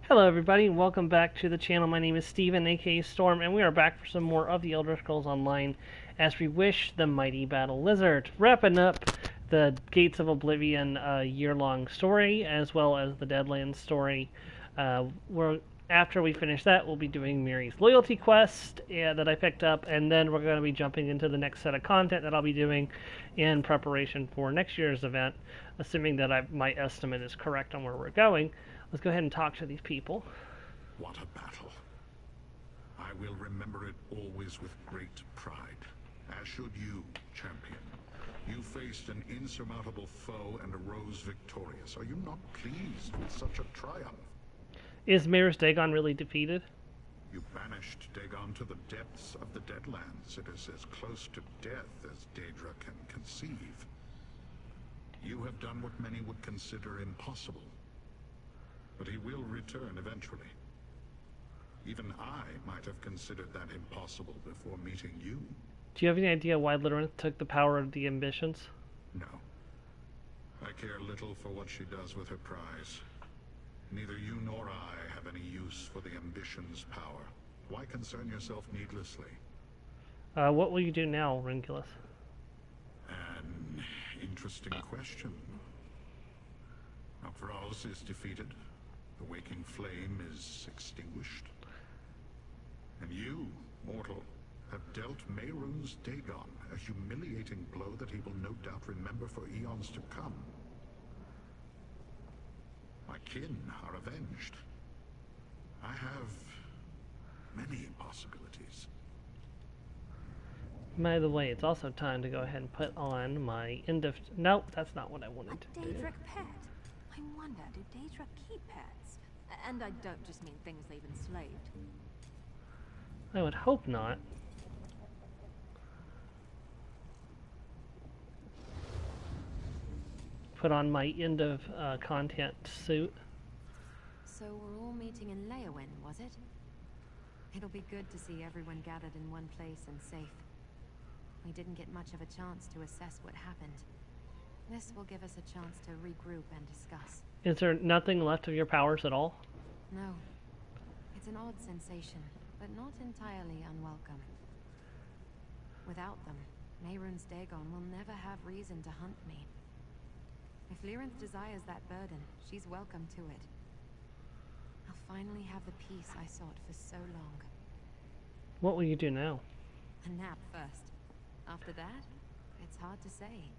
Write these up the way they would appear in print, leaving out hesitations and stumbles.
Hello everybody, and welcome back to the channel. My name is Steven, aka Storm, and we are back for some more of the Elder Scrolls Online as Reewish the Mighty Battle Lizard. Wrapping up the Gates of Oblivion year-long story, as well as the Deadlands story. After we finish that, we'll be doing Miri's Loyalty Quest that I picked up, and then we're going to be jumping into the next set of content that I'll be doing in preparation for next year's event, assuming that my estimate is correct on where we're going. Let's go ahead and talk to these people. What a battle. I will remember it always with great pride, as should you, champion. You faced an insurmountable foe and arose victorious. Are you not pleased with such a triumph? Is Mirror's Dagon really defeated? You banished Dagon to the depths of the Deadlands. It is as close to death as Daedra can conceive. You have done what many would consider impossible. But he will return eventually. Even I might have considered that impossible before meeting you. Do you have any idea why Lyranth took the power of the ambitions? No. I care little for what she does with her prize. Neither you nor I have any use for the ambition's power. Why concern yourself needlessly? What will you do now, Ringulus? An interesting question. Avraz is defeated. The waking flame is extinguished. And you, mortal, have dealt Mehrunes Dagon a humiliating blow that he will no doubt remember for eons to come. My kin are avenged. I have many possibilities. By the way, it's also time to go ahead and put on my end of... Nope, that's not what I wanted to do. A Daedric pet? I wonder, do Daedra keep pets? And I don't just mean things they've enslaved. I would hope not. Put on my end of content suit. So we're all meeting in Leyawen, was it? It'll be good to see everyone gathered in one place and safe. We didn't get much of a chance to assess what happened. This will give us a chance to regroup and discuss. Is there nothing left of your powers at all? No. It's an odd sensation, but not entirely unwelcome. Without them, Mehrunes Dagon will never have reason to hunt me. If Lyranth desires that burden, she's welcome to it. I'll finally have the peace I sought for so long. What will you do now? A nap first. After that, it's hard to say.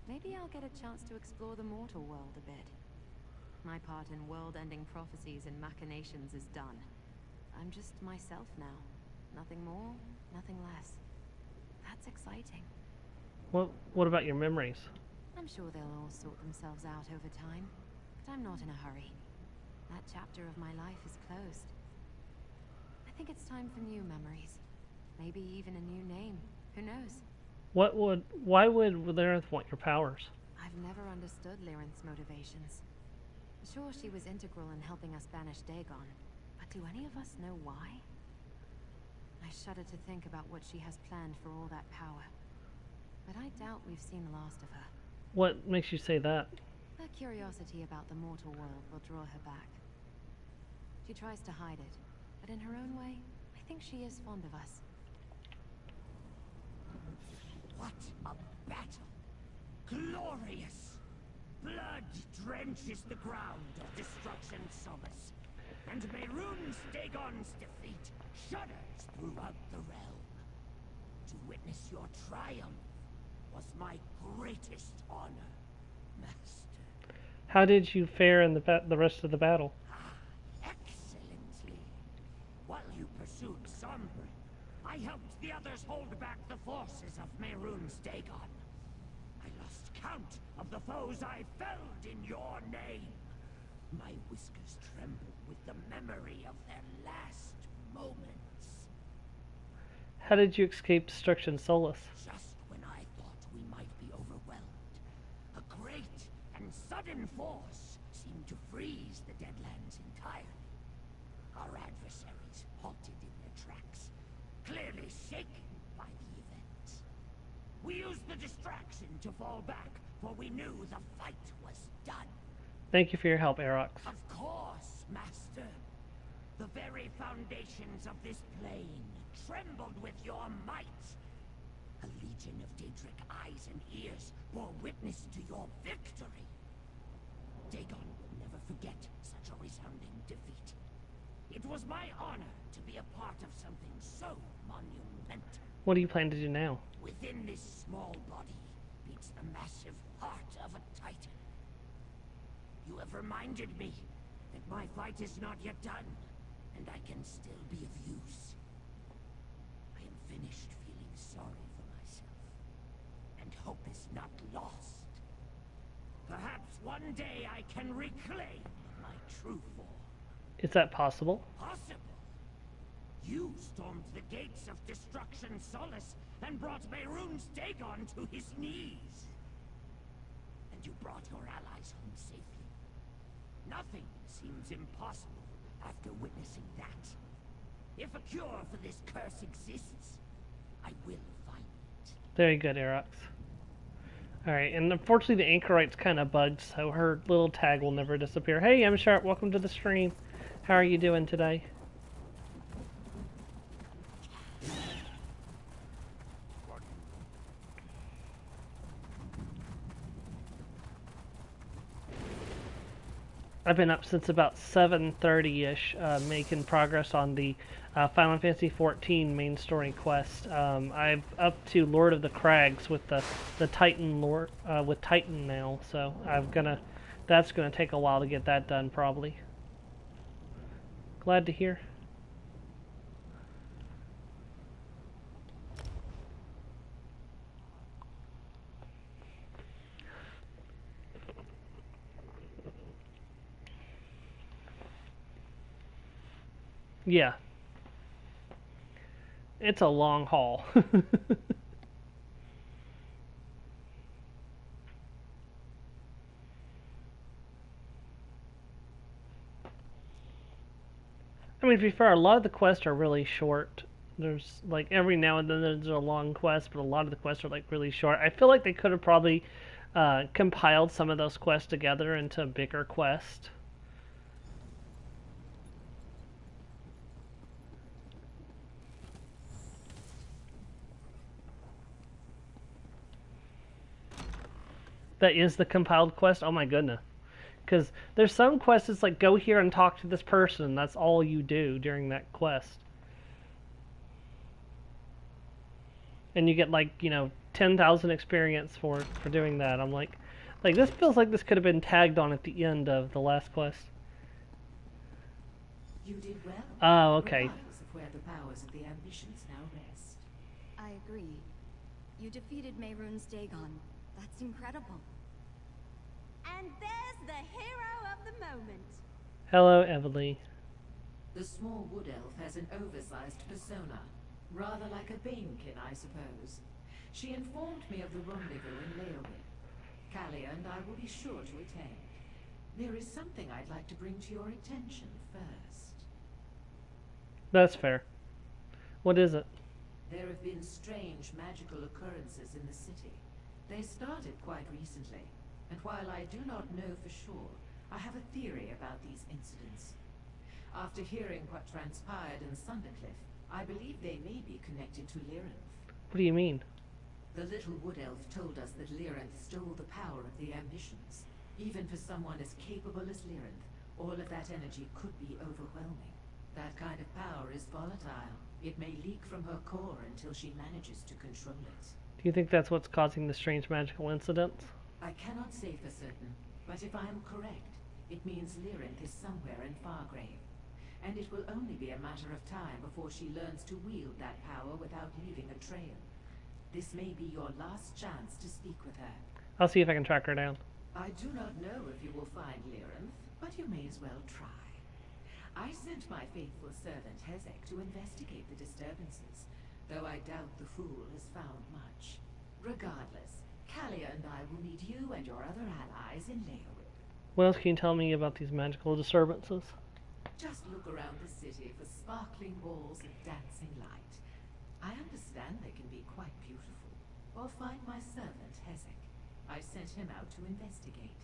Maybe I'll get a chance to explore the mortal world a bit. My part in world-ending prophecies and machinations is done. I'm just myself now. Nothing more, nothing less. That's exciting. What about your memories? I'm sure they'll all sort themselves out over time, but I'm not in a hurry. That chapter of my life is closed. I think it's time for new memories. Maybe even a new name. Who knows? Why would Lyranth want your powers? I've never understood Lyranth's motivations. Sure, she was integral in helping us banish Dagon, but do any of us know why? I shudder to think about what she has planned for all that power. But I doubt we've seen the last of her. What makes you say that? Her curiosity about the mortal world will draw her back. She tries to hide it, but in her own way, I think she is fond of us. What a battle! Glorious! Blood drenches the ground of Destruction's solace, and Mehrunes Dagon's defeat shudders throughout the realm. To witness your triumph was my greatest honor, Master. How did you fare in the rest of the battle? Excellently. While you pursued Sombre, I helped the others hold back the forces of Mehrunes Dagon. I lost count of the foes I felled in your name. My whiskers tremble with the memory of their last moments. How did you escape Destruction Solace? Just when I thought we might be overwhelmed, a great and sudden force seemed to freeze the Deadlands entirely. Our adversaries halted in their tracks, clearly shaken by the event. We used the distraction to fall back, for we knew the fight was done. Thank you for your help, Aerox. Of course, Master. The very foundations of this plane trembled with your might. A legion of Daedric eyes and ears bore witness to your victory. Dagon will never forget such a resounding defeat. It was my honor to be a part of something so monumental. What do you plan to do now? Within this small body beats the massive heart of a titan. You have reminded me that my fight is not yet done, and I can still be of use. I am finished feeling sorry for myself, and hope is not lost. Perhaps one day I can reclaim my true form. Is that possible? Possible? You stormed the gates of Destruction Solace and brought Mehrunes Dagon to his knees. And you brought your allies home safely. Nothing seems impossible after witnessing that. If a cure for this curse exists, I will find it. Very good, Erox. Alright, and unfortunately the anchorite's kind of bugged, so her little tag will never disappear. Hey, M Sharp, welcome to the stream. How are you doing today? I've been up since about 7:30ish, making progress on the Final Fantasy XIV main story quest. I'm up to Lord of the Crags with the Titan Lord with Titan now, so that's gonna take a while to get that done probably. Glad to hear. Yeah. It's a long haul. I mean, to be fair, a lot of the quests are really short. There's, like, every now and then there's a long quest, but a lot of the quests are, like, really short. I feel like they could have probably compiled some of those quests together into a bigger quest. That is the compiled quest? Oh my goodness. Because there's some quests that's like, go here and talk to this person, and that's all you do during that quest. And you get, like, 10,000 experience for doing that. I'm like, this feels like this could have been tagged on at the end of the last quest. You did well. Oh, okay. Regardless of where the powers of the ambitions now rest. I agree. You defeated Mehrunes Dagon. That's incredible. And there's the hero of the moment. Hello, Evely. The small wood elf has an oversized persona. Rather like a Banekin, I suppose. She informed me of the rendezvous in Leowin. Kalia and I will be sure to attend. There is something I'd like to bring to your attention first. That's fair. What is it? There have been strange magical occurrences in the city. They started quite recently, and while I do not know for sure, I have a theory about these incidents. After hearing what transpired in Sundercliff, I believe they may be connected to Lyranth. What do you mean? The little wood elf told us that Lyranth stole the power of the ambitions. Even for someone as capable as Lyranth, all of that energy could be overwhelming. That kind of power is volatile. It may leak from her core until she manages to control it. Do you think that's what's causing the strange magical incidents? I cannot say for certain, but if I am correct, it means Lyranth is somewhere in Fargrave. And it will only be a matter of time before she learns to wield that power without leaving a trail. This may be your last chance to speak with her. I'll see if I can track her down. I do not know if you will find Lyranth, but you may as well try. I sent my faithful servant Hezek to investigate the disturbances, though I doubt the fool has found much. Regardless, Kalia and I will meet you and your other allies in Leowin. What else can you tell me about these magical disturbances? Just look around the city for sparkling balls of dancing light. I understand they can be quite beautiful. Or find my servant Hezek. I sent him out to investigate.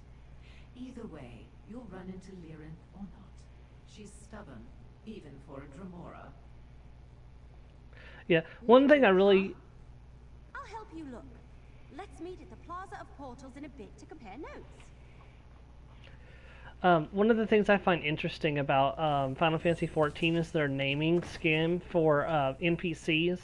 Either way, you'll run into Lyranth or not. She's stubborn, even for a Dremora. Yeah, one thing I really... I'll help you look. Let's meet at the Plaza of Portals in a bit to compare notes. One of the things I find interesting about Final Fantasy XIV is their naming scheme for NPCs.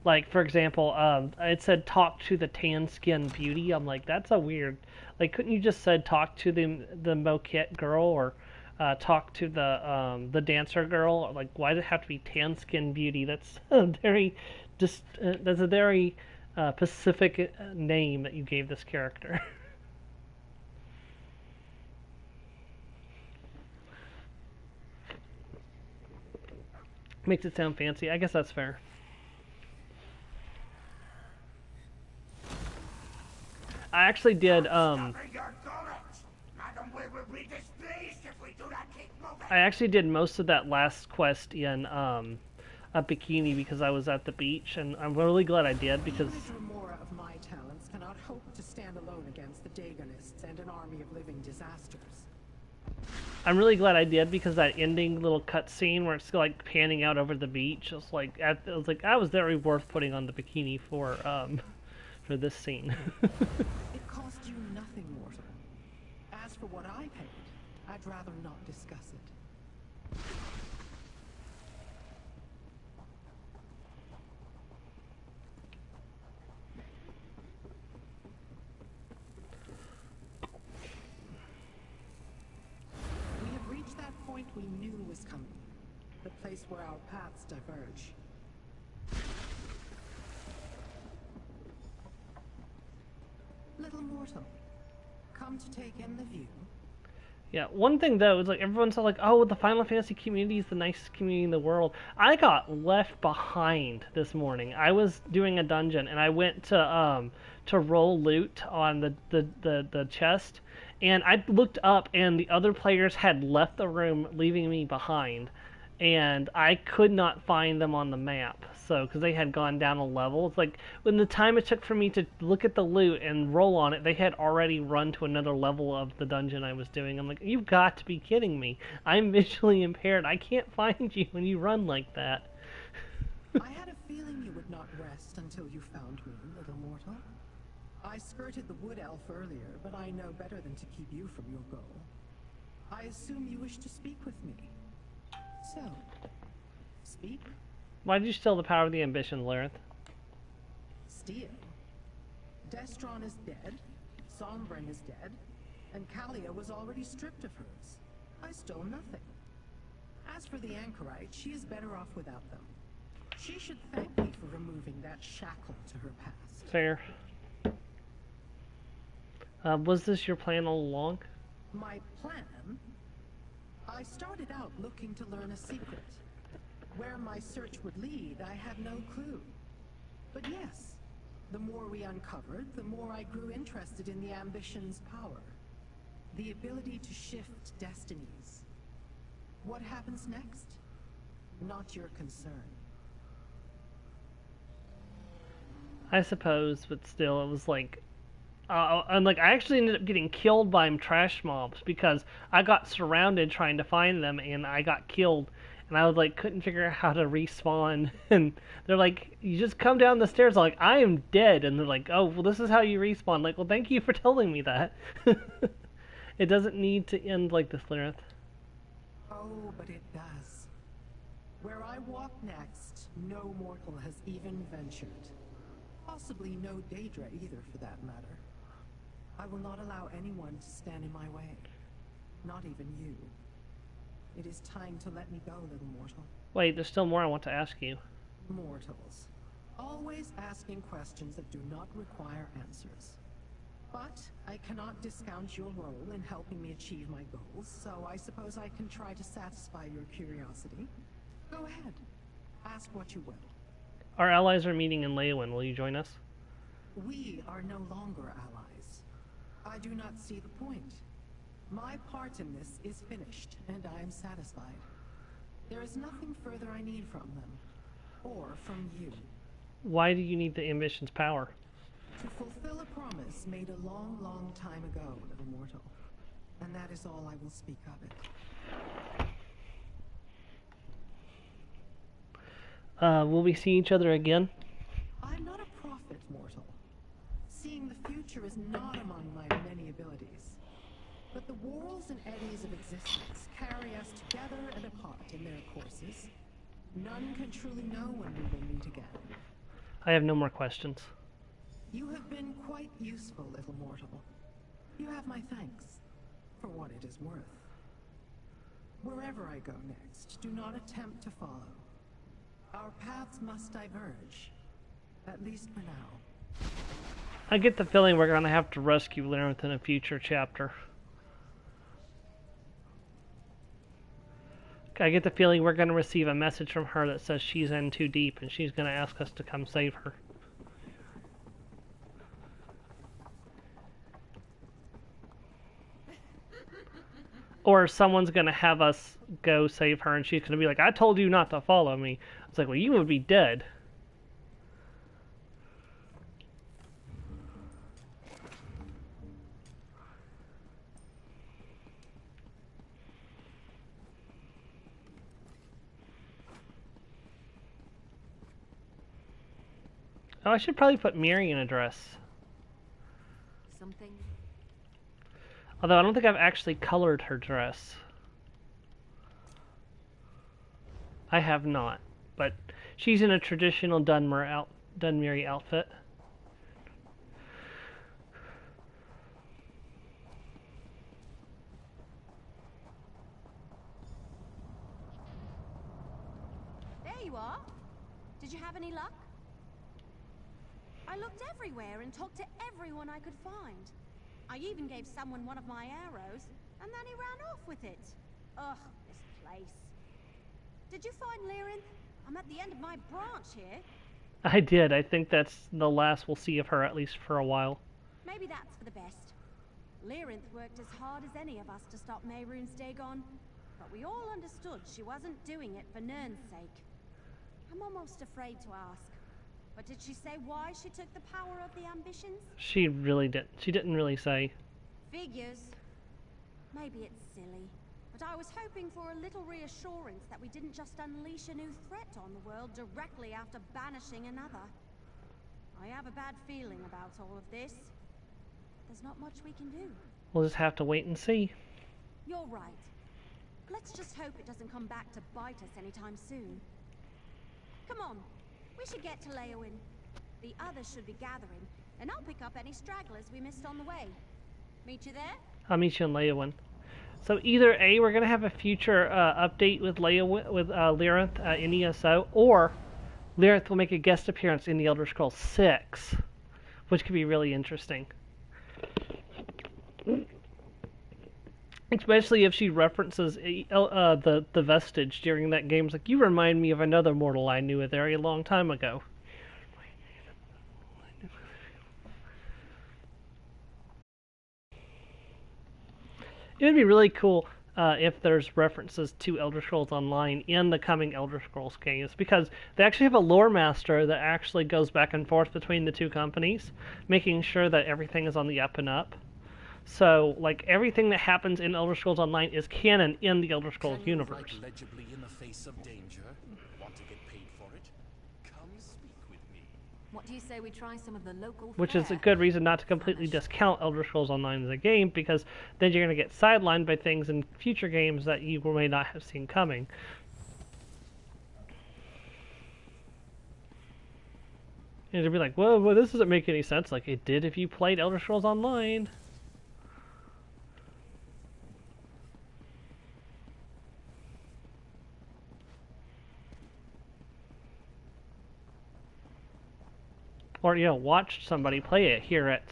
Like, for example, it said talk to the tan-skinned beauty. I'm like, that's a weird... Like, couldn't you just said talk to the moquette girl, or talk to the dancer girl? Like, why does it have to be tan-skinned beauty? That's a very specific name that you gave this character. Makes it sound fancy. I guess that's fair. I actually did, I actually did most of that last quest in, a bikini because I was at the beach, and I'm really glad I did, because... Even a Dremora of my talents cannot hope to stand alone against the Dagonists and an army of living disasters. I'm really glad I did, because that ending little cutscene where it's like panning out over the beach, it was like that was very worth putting on the bikini for this scene. It cost you nothing, mortal. As for what I paid, I'd rather not discuss it. We have reached that point we knew was coming. The place where our paths diverge. Little mortal, come to take in the view. Yeah, one thing though is like everyone's all like, "Oh, the Final Fantasy community is the nicest community in the world." I got left behind this morning. I was doing a dungeon and I went to roll loot on the chest, and I looked up and the other players had left the room, leaving me behind, and I could not find them on the map. So, because they had gone down a level, it's like when the time it took for me to look at the loot and roll on it, they had already run to another level of the dungeon I was doing. I'm like, you've got to be kidding me! I'm visually impaired. I can't find you when you run like that. I had a feeling you would not rest until you found me, little mortal. I skirted the wood elf earlier, but I know better than to keep you from your goal. I assume you wish to speak with me. So, speak. Why did you steal the power of the ambition, Lyrith? Steal? Destron is dead, Sombring is dead, and Kalia was already stripped of hers. I stole nothing. As for the Anchorite, she is better off without them. She should thank me for removing that shackle to her past. Fair. Was this your plan all along? My plan? I started out looking to learn a secret. Where my search would lead, I had no clue. But yes, the more we uncovered, the more I grew interested in the ambition's power. The ability to shift destinies. What happens next? Not your concern. I suppose, but still, it was like... and like, I actually ended up getting killed by trash mobs because I got surrounded trying to find them, and I got killed. And I was like, couldn't figure out how to respawn. And they're like, you just come down the stairs. I'm like, I am dead. And they're like, oh, well, this is how you respawn. I'm like, well, thank you for telling me that. It doesn't need to end like this, Lyrith. Oh, but it does. Where I walk next, no mortal has even ventured. Possibly no Daedra either, for that matter. I will not allow anyone to stand in my way. Not even you. It is time to let me go, little mortal. Wait, there's still more I want to ask you. Mortals. Always asking questions that do not require answers. But I cannot discount your role in helping me achieve my goals, so I suppose I can try to satisfy your curiosity. Go ahead. Ask what you will. Our allies are meeting in Leyawiin. Will you join us? We are no longer allies. I do not see the point. My part in this is finished, and I am satisfied. There is nothing further I need from them, or from you. Why do you need the ambition's power? To fulfill a promise made a long, long time ago, little mortal. And that is all I will speak of it. Will we see each other again? I'm not a prophet, mortal. Seeing the future is not among my many abilities. But the whorls and eddies of existence carry us together and apart in their courses. None can truly know when we will meet again. I have no more questions. You have been quite useful, little mortal. You have my thanks, for what it is worth. Wherever I go next, do not attempt to follow. Our paths must diverge, at least for now. I get the feeling we're going to have to rescue Lyranth in a future chapter. I get the feeling we're going to receive a message from her that says she's in too deep and she's going to ask us to come save her. Or someone's going to have us go save her and she's going to be like, I told you not to follow me. It's like, well, you would be dead. Oh, I should probably put Miri in a dress. Something? Although I don't think I've actually colored her dress. I have not, but she's in a traditional Dunmeri outfit. There you are. Did you have any luck? I looked everywhere and talked to everyone I could find. I even gave someone one of my arrows, and then he ran off with it. Ugh, this place. Did you find Lyranth? I'm at the end of my branch here. I did. I think that's the last we'll see of her, at least for a while. Maybe that's for the best. Lyranth worked as hard as any of us to stop Mehrunes Dagon, but we all understood she wasn't doing it for Nirn's sake. I'm almost afraid to ask. But did she say why she took the power of the ambitions? She really did. She didn't really say. Figures. Maybe it's silly, but I was hoping for a little reassurance that we didn't just unleash a new threat on the world directly after banishing another. I have a bad feeling about all of this. There's not much we can do. We'll just have to wait and see. You're right. Let's just hope it doesn't come back to bite us anytime soon. Come on. We should get to Leowin. The others should be gathering, and I'll pick up any stragglers we missed on the way. Meet you there? I'll meet you in Leowin. So either A, we're going to have a future update with Lyranth in ESO, or Lyranth will make a guest appearance in the Elder Scrolls 6, which could be really interesting. Especially if she references the vestige during that game. It's like, you remind me of another mortal I knew a very long time ago. It would be really cool if there's references to Elder Scrolls Online in the coming Elder Scrolls games, because they actually have a lore master that actually goes back and forth between the two companies, making sure that everything is on the up and up. So, like, everything that happens in Elder Scrolls Online is canon in the Elder Scrolls universe. Write legibly in the face of danger? Want to get paid for it? Come speak with me. What do you say we try some of the local Which is a fare? good reason not to completely discount Elder Scrolls Online as a game, because then you're going to get sidelined by things in future games that you may not have seen coming. And it'd be like, well, this doesn't make any sense. Like, it did if you played Elder Scrolls Online. Or, you know, watch somebody play it here at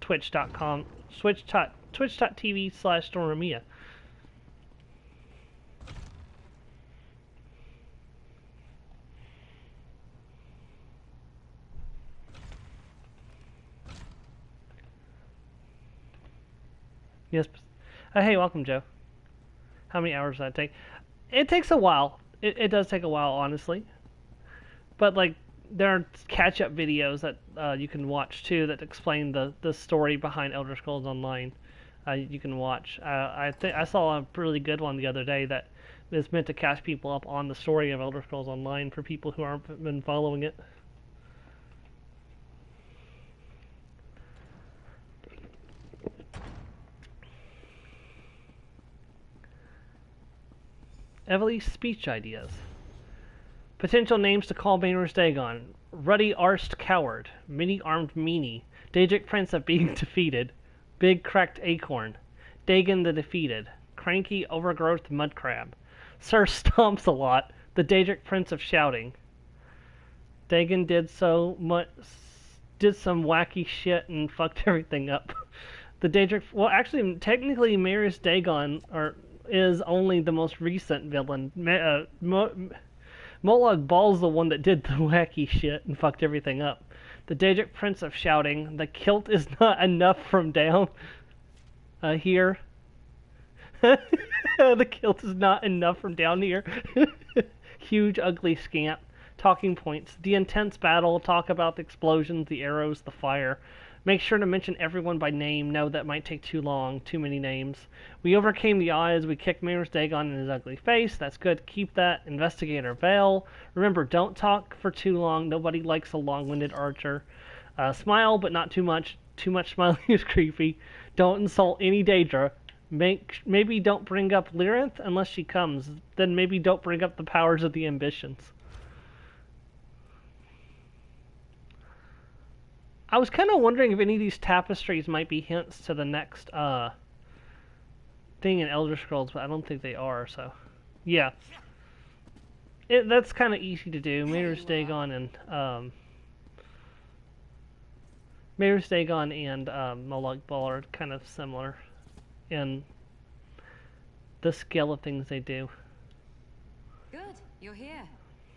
twitch.com, twitch.tv/Stormamia. Yes. Hey, welcome, Joe. How many hours does that take? It takes a while. It does take a while, honestly. But, like, there are catch-up videos that you can watch too that explain the story behind Elder Scrolls Online. You can watch. I saw a really good one the other day that It's meant to catch people up on the story of Elder Scrolls Online for people who aren't been following it. Evely's speech ideas. Potential names to call Maynard's Dagon. Ruddy Arsed Coward. Many-armed Meanie. Daedric Prince of Being Defeated. Big Cracked Acorn. Dagon the Defeated. Cranky Overgrowth Mudcrab. Sir Stomps a Lot. The Daedric Prince of Shouting. Dagon did some wacky shit and fucked everything up. The Daedric... Well, actually, technically, Mayr's Dagon is only the most recent villain. Molag Bal's the one that did the wacky shit and fucked everything up. The Daedric Prince of Shouting. The kilt is not enough from down here. The kilt is not enough from down here. Huge, ugly scamp. Talking points. The intense battle. Talk about the explosions, the arrows, the fire. Make sure to mention everyone by name. No, that might take too long. Too many names. We overcame the odds. We kicked Maynard's Dagon in his ugly face. That's good. Keep that. Investigator Vale. Remember, don't talk for too long. Nobody likes a long-winded archer. Smile, but not too much. Too much smiling is creepy. Don't insult any Daedra. Maybe don't bring up Lyrinth unless she comes. Then maybe don't bring up the powers of the ambitions. I was kind of wondering if any of these tapestries might be hints to the next thing in Elder Scrolls, but I don't think they are, so... Yeah. That's kind of easy to do. Maynard's Dagon and... Maynard's Dagon and Molag Bal are kind of similar in the scale of things they do. Good, you're here.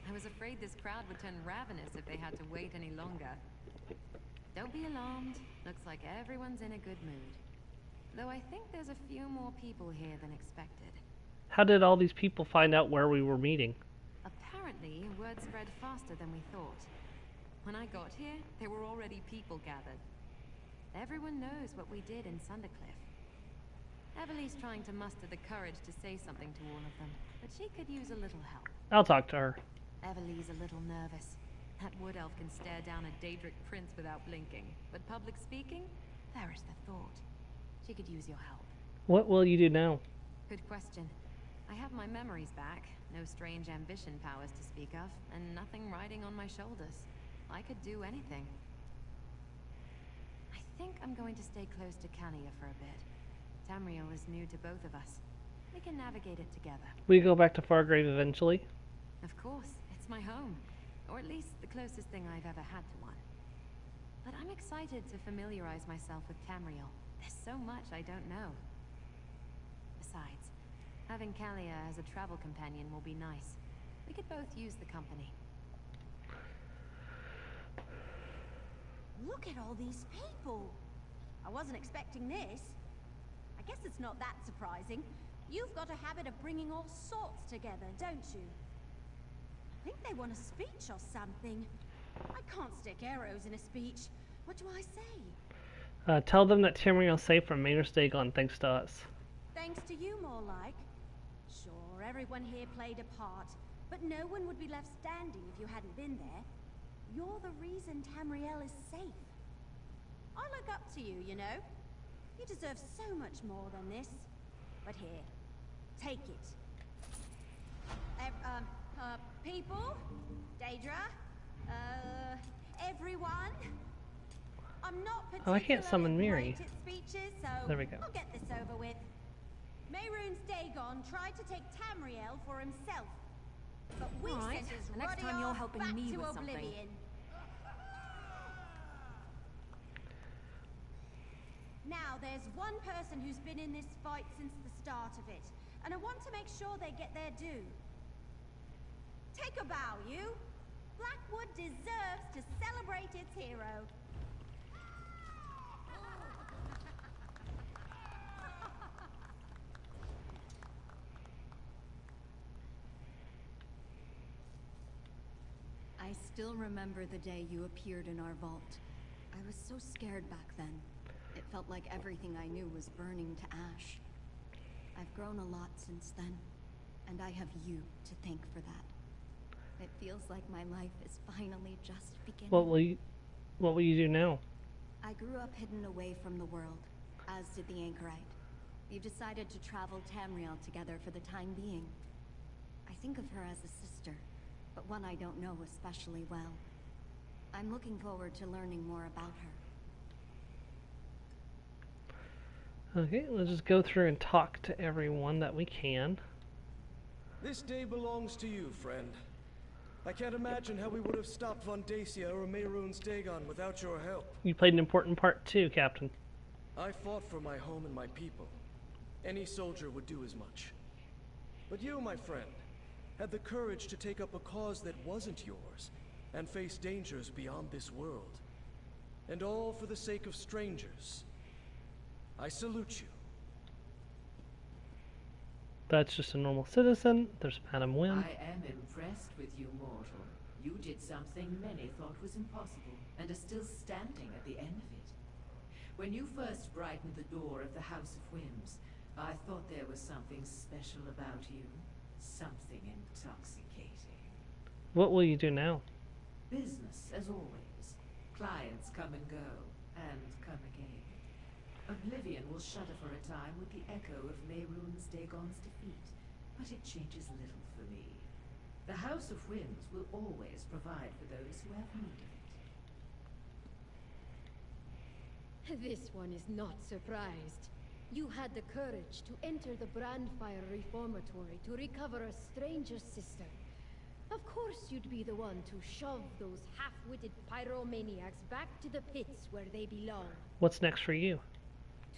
I was afraid this crowd would turn ravenous if they had to wait any longer. Don't be alarmed. Looks like everyone's in a good mood. Though I think there's a few more people here than expected. How did all these people find out where we were meeting? Apparently, word spread faster than we thought. When I got here, there were already people gathered. Everyone knows what we did in Sundercliff. Evely's trying to muster the courage to say something to all of them, but she could use a little help. I'll talk to her. Evely's a little nervous. That wood elf can stare down a Daedric prince without blinking, but public speaking, there is the thought. She could use your help. What will you do now? Good question. I have my memories back, no strange ambition powers to speak of, and nothing riding on my shoulders. I could do anything. I think I'm going to stay close to Kania for a bit. Tamriel is new to both of us. We can navigate it together. We go back to Fargrave eventually? Of course, it's my home. Or at least the closest thing I've ever had to one. But I'm excited to familiarize myself with Tamriel. There's so much I don't know. Besides, having Kalia as a travel companion will be nice. We could both use the company. Look at all these people. I wasn't expecting this. I guess it's not that surprising. You've got a habit of bringing all sorts together, don't you? I think they want a speech or something. I can't stick arrows in a speech. What do I say? Tell them that Tamriel's safe from Maynard's Dagon thanks to us. Thanks to you, more like. Sure, everyone here played a part, but no one would be left standing if you hadn't been there. You're the reason Tamriel is safe. I look up to you, you know. You deserve so much more than this. But here, take it. People? Daedra? Everyone? I'm not particularly Oh, I can't summon Miri. great at speeches, so There we go. I'll get this over with. Mehrunes Dagon tried to take Tamriel for himself. But we Right, sent his the next ruddy time you're arse helping back me to with something. oblivion. Now, there's one person who's been in this fight since the start of it, and I want to make sure they get their due. Take a bow, you. Blackwood deserves to celebrate its hero. I still remember the day you appeared in our vault. I was so scared back then. It felt like everything I knew was burning to ash. I've grown a lot since then. and I have you to thank for that. It feels like my life is finally just beginning. What will you do now? I grew up hidden away from the world, as did the anchorite. We've decided to travel Tamriel together for the time being. I think of her as a sister, but one I don't know especially well. I'm looking forward to learning more about her. Okay, let's just go through and talk to everyone that we can. This day belongs to you, friend. I can't imagine how we would have stopped Von Dacia or Mehrunes Dagon without your help. You played an important part too, Captain. I fought for my home and my people. Any soldier would do as much. But you, my friend, had the courage to take up a cause that wasn't yours and face dangers beyond this world. And all for the sake of strangers. I salute you. That's just a normal citizen. There's Madam Wynn. I am impressed with you, mortal. You did something many thought was impossible, and are still standing at the end of it. When you first brightened the door of the House of Whims, I thought there was something special about you. Something intoxicating. What will you do now? Business, as always. Clients come and go, and come again. Oblivion will shudder for a time with the echo of Mehrunes Dagon's defeat, but it changes little for me. The House of Whims will always provide for those who have need of it. This one is not surprised. You had the courage to enter the Brandfire Reformatory to recover a stranger's sister. Of course you'd be the one to shove those half-witted pyromaniacs back to the pits where they belong. What's next for you?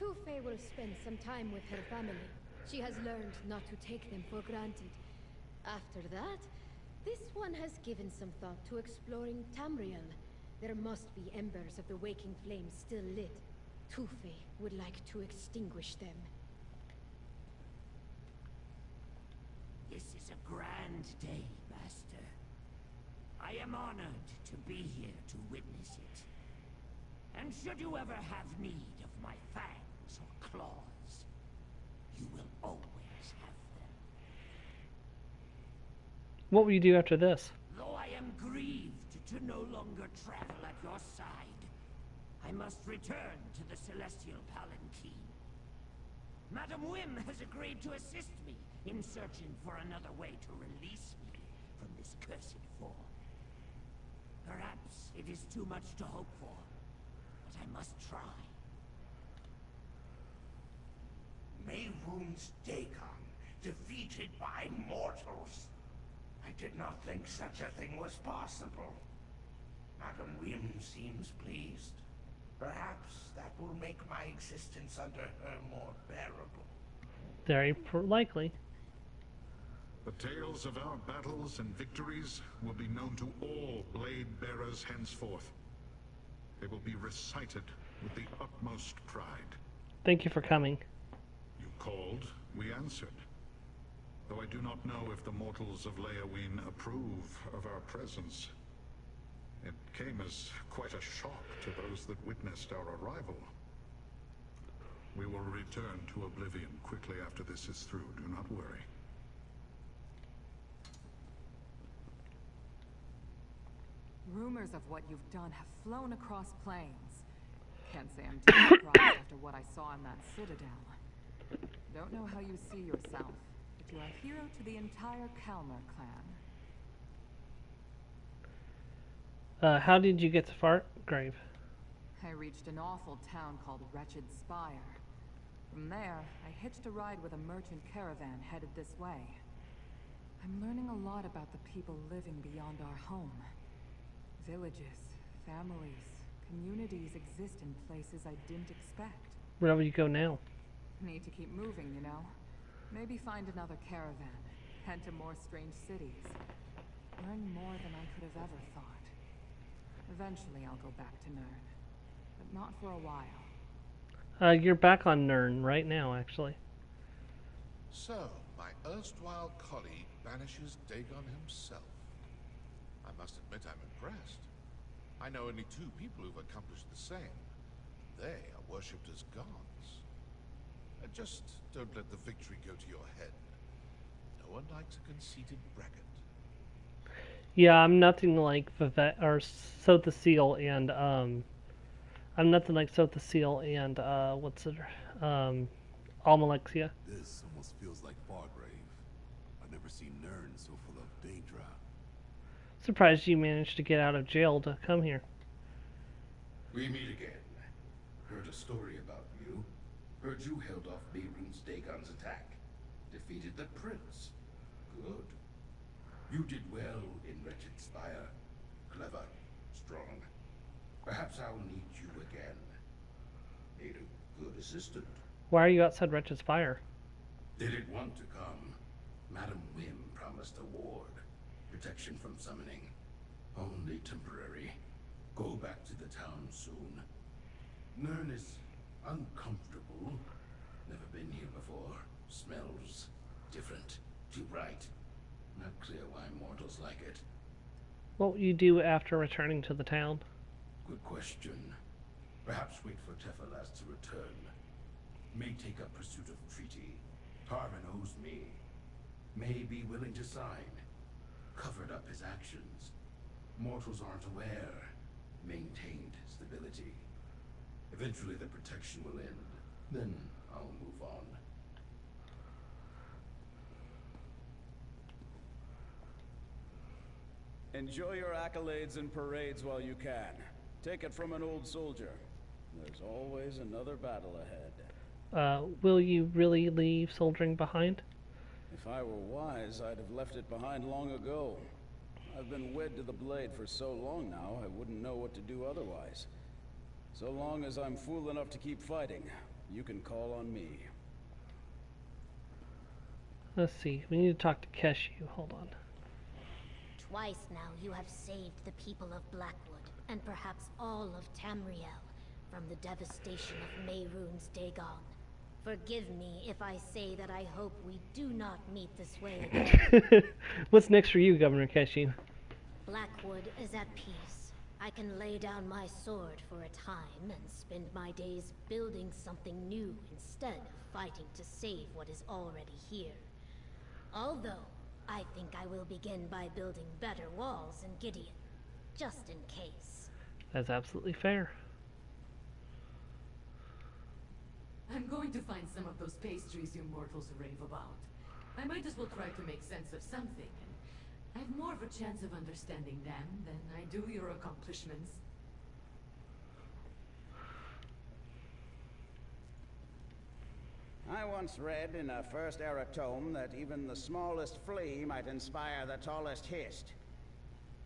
Tufei will spend some time with her family. She has learned not to take them for granted. After that, this one has given some thought to exploring Tamriel. There must be embers of the waking flame still lit. Tufei would like to extinguish them. This is a grand day, Master. I am honored to be here to witness it. And should you ever have need of my fangs or claws, you will always have them. What will you do after this? Though I am grieved to no longer travel at your side, I must return to the Celestial Palanquin. Madam Wynn has agreed to assist me in searching for another way to release me from this cursed form. Perhaps it is too much to hope for, but I must try. Mehrunes Dagon, defeated by mortals. I did not think such a thing was possible. Madam Wynn seems pleased. Perhaps that will make my existence under her more bearable. Very likely. The tales of our battles and victories will be known to all blade bearers henceforth. They will be recited with the utmost pride. Thank you for coming. You called, we answered. Though I do not know if the mortals of Leowyn approve of our presence. It came as quite a shock to those that witnessed our arrival. We will return to Oblivion quickly after this is through, do not worry. Rumors of what you've done have flown across plains. Can't say I'm too surprised after what I saw in that citadel. Don't know how you see yourself, but you're a hero to the entire Kalmar clan. How did you get to Fartgrave? I reached an awful town called Wretched Spire. From there, I hitched a ride with a merchant caravan headed this way. I'm learning a lot about the people living beyond our home. Villages, families, communities exist in places I didn't expect. Where will you go now? Need to keep moving, you know. Maybe find another caravan, head to more strange cities. Learn more than I could have ever thought. Eventually I'll go back to Nirn, but not for a while. You're back on Nirn right now, actually. So, my erstwhile colleague banishes Dagon himself. I must admit I'm impressed. I know only 2 people who've accomplished the same. They are worshipped as gods. Just don't let the victory go to your head. No one likes a conceited braggart. Yeah, I'm nothing like Vivek or Sotha Seal and I'm nothing like Sotha Seal and what's it? Almalexia. This almost feels like Fargrave. I've never seen Nern so full of Daedra. Surprised you managed to get out of jail to come here. We meet again. Heard a story about you. Heard you held off Beirut's Dagon's attack. Defeated the prince. Good. You did well in Wretched Spire. Clever. Strong. Perhaps I'll need you again. Need a good assistant. Why are you outside Wretched's Fire? Didn't want to come. Madam Whim promised a ward. Protection from summoning. Only temporary. Go back to the town soon. Nern is uncomfortable. Never been here before. Smells different. Too bright. Not clear why mortals like it. What will you do after returning to the town? Good question. Perhaps wait for Tephalas to return. May take up pursuit of treaty. Tarvin owes me. May be willing to sign. Covered up his actions. Mortals aren't aware. Maintained stability. Eventually the protection will end. Then I'll move on. Enjoy your accolades and parades while you can. Take it from an old soldier. There's always another battle ahead. Will you really leave soldiering behind? If I were wise, I'd have left it behind long ago. I've been wed to the blade for so long now, I wouldn't know what to do otherwise. So long as I'm fool enough to keep fighting, you can call on me. Let's see. We need to talk to Keshu. Hold on. Twice now you have saved the people of Blackwood, and perhaps all of Tamriel, from the devastation of Mehrunes Dagon. Forgive me if I say that I hope we do not meet this way again. What's next for you, Governor Keshu? Blackwood is at peace. I can lay down my sword for a time and spend my days building something new instead of fighting to save what is already here. Although, I think I will begin by building better walls in Gideon, just in case. That's absolutely fair. I'm going to find some of those pastries you mortals rave about. I might as well try to make sense of something, and I have more of a chance of understanding them than I do your accomplishments. I once read in a First Era tome that even the smallest flea might inspire the tallest hist.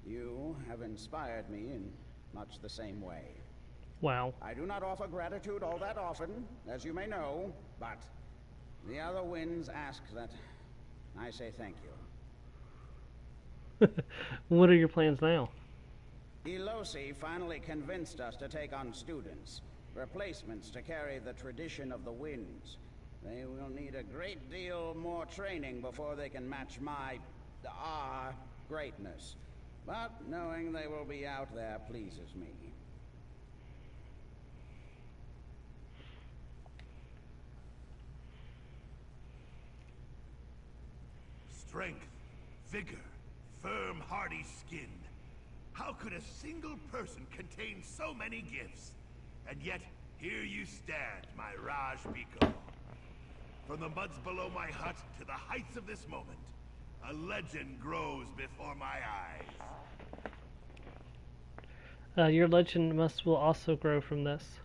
You have inspired me in much the same way. Wow. I do not offer gratitude all that often, as you may know, but the other winds ask that I say thank you. What are your plans now? Elosi finally convinced us to take on students, replacements to carry the tradition of the winds. They will need a great deal more training before they can match our greatness. But knowing they will be out there pleases me. Strength, vigor, firm, hardy skin. How could a single person contain so many gifts? And yet, here you stand, my Raj Biko. From the muds below my hut to the heights of this moment, a legend grows before my eyes. Your legend will also grow from this.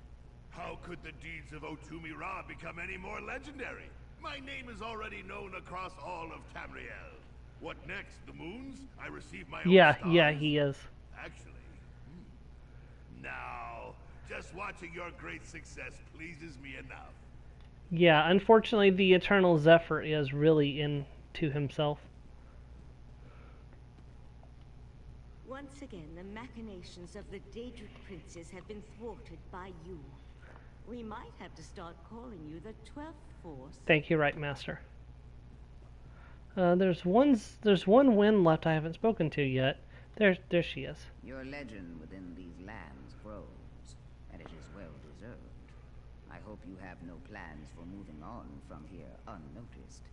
How could the deeds of Otumi Ra become any more legendary? My name is already known across all of Tamriel. What next? The moons? I receive my own stars? Yeah, he is. Actually, now, just watching your great success pleases me enough. Yeah, unfortunately the Eternal Zephyr is really into himself. Once again, the machinations of the Daedric princes have been thwarted by you. We might have to start calling you the 12th Force. Thank you, Right Master. There's one wind left I haven't spoken to yet. There she is. Your legend within these lands grows, and it is well deserved. I hope you have no plans for moving on from here unnoticed.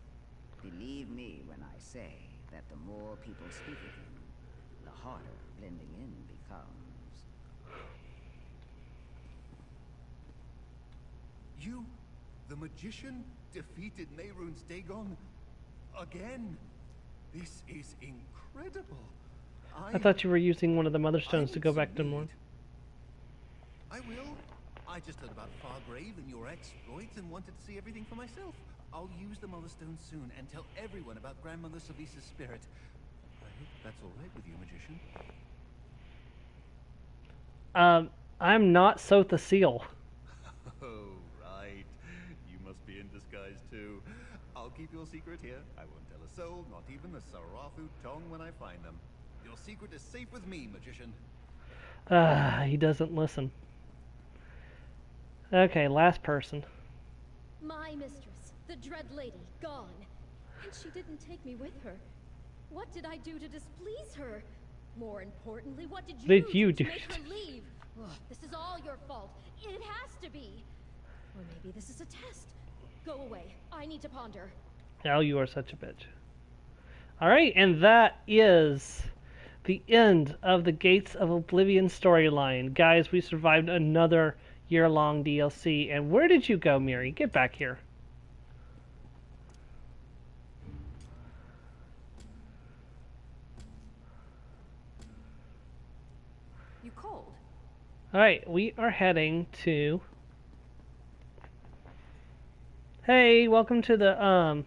Believe me when I say that the more people speak of him, the harder blending in becomes. You, the magician, defeated Nehrunes Dagon again? This is incredible. I thought you were using one of the mother stones to go back to Morn. I will. I just heard about Fargrave and your exploits and wanted to see everything for myself. I'll use the mother stone soon and tell everyone about Grandmother Salisa's spirit. I hope that's all right with you, magician. I'm not Sotha Seal. Oh, right. You must be in disguise too. I'll keep your secret here. I won't tell a soul, not even the Sarafu Tong when I find them. Your secret is safe with me, magician. He doesn't listen. Okay, last person. My mistress, the Dread Lady, gone. And she didn't take me with her. What did I do to displease her? More importantly, what did you do to make her leave? Ugh, this is all your fault. It has to be. Or maybe this is a test. Go away. I need to ponder. Oh, you are such a bitch. Alright, and that is the end of the Gates of Oblivion storyline. Guys, we survived another year-long DLC. And where did you go, Miri? Get back here. You cold? Alright, we are heading to... Hey, welcome to the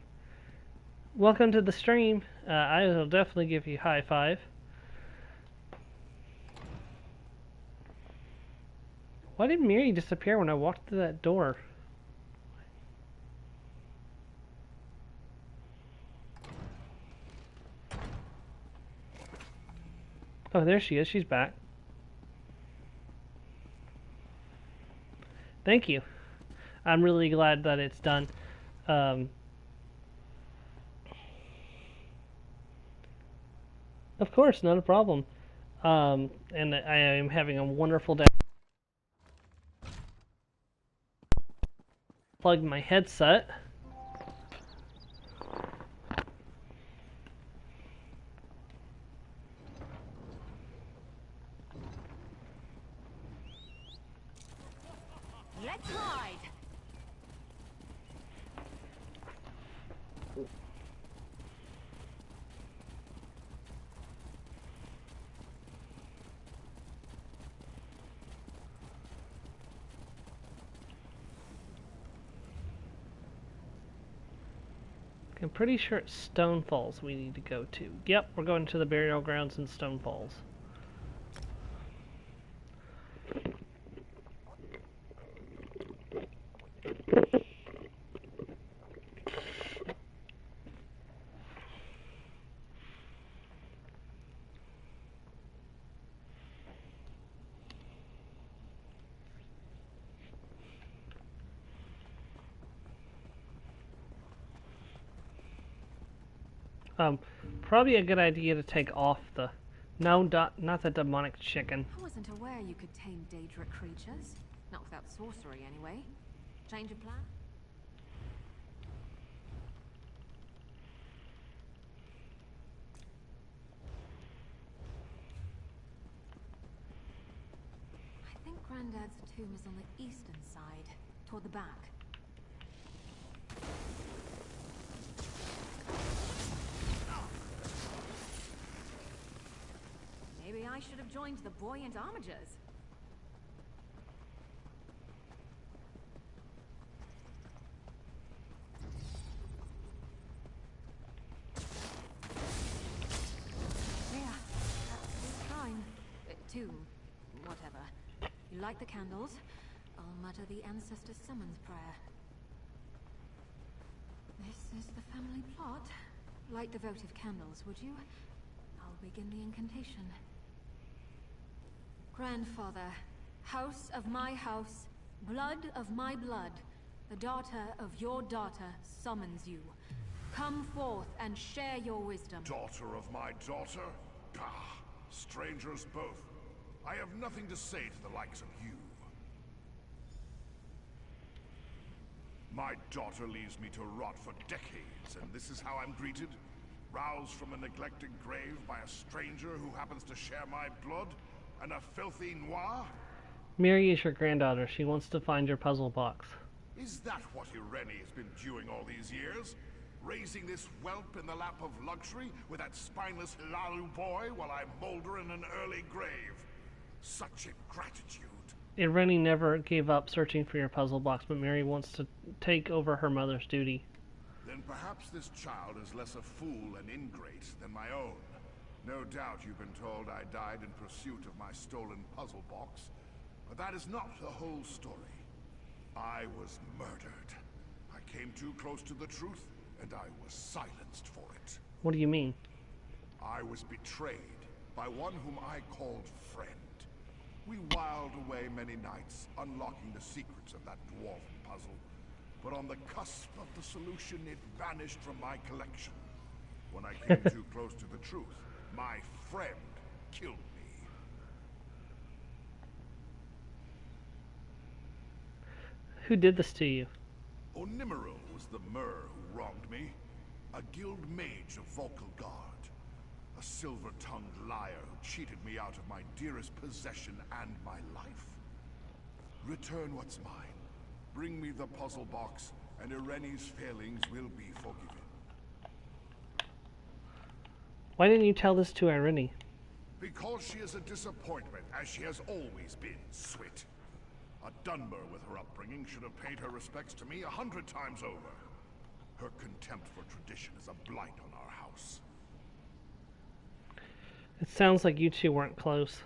stream. I will definitely give you a high five. Why did Miri disappear when I walked through that door? Oh, there she is. She's back. Thank you. I'm really glad that it's done. Of course, not a problem. And I am having a wonderful day. Plugged my headset. Let's ride. I'm pretty sure it's Stone Falls we need to go to. Yep, we're going to the burial grounds in Stone Falls. Probably a good idea to take off the... No, not the demonic chicken. I wasn't aware you could tame Daedric creatures. Not without sorcery, anyway. Change of plan? I think Grandad's tomb is on the eastern side, toward the back. Maybe I should have joined the buoyant armigers. Yeah, that's fine. Tomb, whatever. You light the candles, I'll mutter the ancestor summons prayer. This is the family plot. Light the votive candles, would you? I'll begin the incantation. Grandfather, house of my house, blood of my blood, the daughter of your daughter summons you. Come forth and share your wisdom. Daughter of my daughter? Pah! Strangers both. I have nothing to say to the likes of you. My daughter leaves me to rot for decades, and this is how I'm greeted? Roused from a neglected grave by a stranger who happens to share my blood? And a filthy noir? Mary is your granddaughter. She wants to find your puzzle box. Is that what Irene has been doing all these years? Raising this whelp in the lap of luxury with that spineless Lalu boy while I moulder in an early grave? Such ingratitude. Irene never gave up searching for your puzzle box, but Mary wants to take over her mother's duty. Then perhaps this child is less a fool and ingrate than my own. No doubt you've been told I died in pursuit of my stolen puzzle box, but that is not the whole story. I was murdered. I came too close to the truth, and I was silenced for it. What do you mean? I was betrayed by one whom I called friend. We whiled away many nights, unlocking the secrets of that dwarven puzzle. But on the cusp of the solution, it vanished from my collection. When I came too close to the truth, my friend killed me. Who did this to you? Onimeril was the Mer who wronged me. A guild mage of Volkelgard. A silver-tongued liar who cheated me out of my dearest possession and my life. Return what's mine. Bring me the puzzle box, and Irene's failings will be forgiven. Why didn't you tell this to Irene? Because she is a disappointment, as she has always been, Swit. A Dunmer with her upbringing should have paid her respects to me 100 times over. Her contempt for tradition is a blight on our house. It sounds like you two weren't close.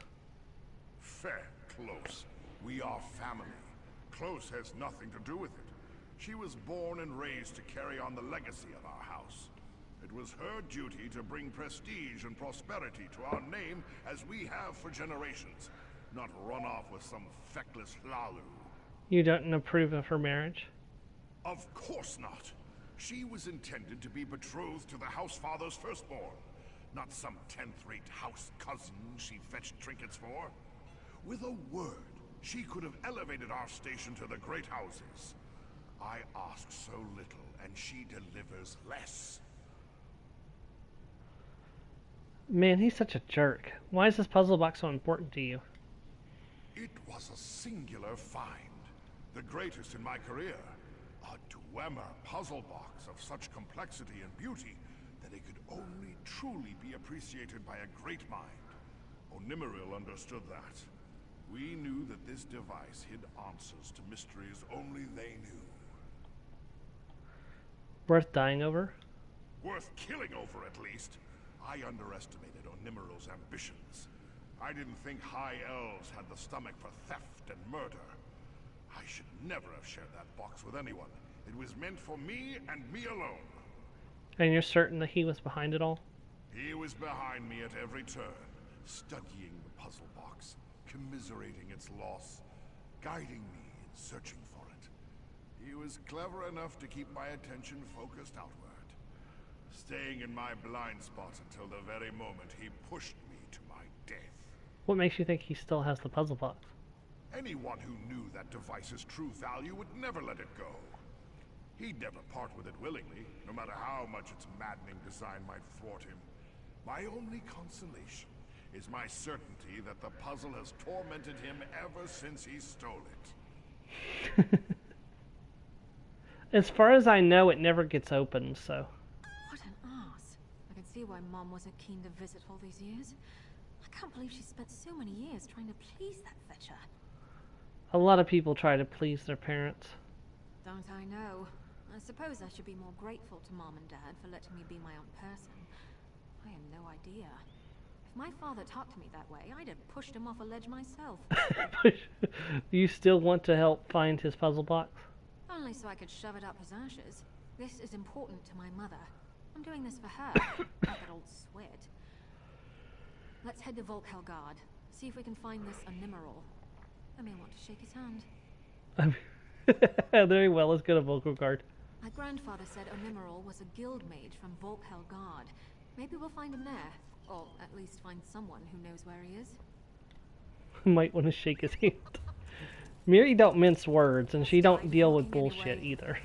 Fair close. We are family. Close has nothing to do with it. She was born and raised to carry on the legacy of our house. It was her duty to bring prestige and prosperity to our name as we have for generations, not run off with some feckless Lalu. You don't approve of her marriage? Of course not. She was intended to be betrothed to the housefather's firstborn, not some 10th-rate house cousin she fetched trinkets for. With a word, she could have elevated our station to the great houses. I ask so little, and she delivers less. Man, he's such a jerk. Why is this puzzle box so important to you? It was a singular find. The greatest in my career. A Dwemer puzzle box of such complexity and beauty that it could only truly be appreciated by a great mind. Onimeril understood that. We knew that this device hid answers to mysteries only they knew. Worth dying over? Worth killing over, at least. I underestimated Onimeril's ambitions. I didn't think High Elves had the stomach for theft and murder. I should never have shared that box with anyone. It was meant for me and me alone. And you're certain that he was behind it all? He was behind me at every turn, studying the puzzle box, commiserating its loss, guiding me in searching for it. He was clever enough to keep my attention focused outward, staying in my blind spot until the very moment he pushed me to my death. What makes you think he still has the puzzle box? Anyone who knew that device's true value would never let it go. He'd never part with it willingly, no matter how much its maddening design might thwart him. My only consolation is my certainty that the puzzle has tormented him ever since he stole it. As far as I know, it never gets opened, so... What an ass. I can see why Mom wasn't keen to visit all these years. I can't believe she spent so many years trying to please that fetcher. A lot of people try to please their parents. Don't I know? I suppose I should be more grateful to Mom and Dad for letting me be my own person. I had no idea. If my father talked to me that way, I'd have pushed him off a ledge myself. You still want to help find his puzzle box? Only so I could shove it up his ashes. This is important to my mother. I'm doing this for her, not that old Swit. Let's head to Volkelgard. See if we can find this Onimeril. I may want to shake his hand. Very well, let's go to Volkelgard. My grandfather said Onimeril was a guild mage from Volkelgard. Maybe we'll find him there. Or at least find someone who knows where he is. Might want to shake his hand. Mary don't mince words, and she don't deal with bullshit either.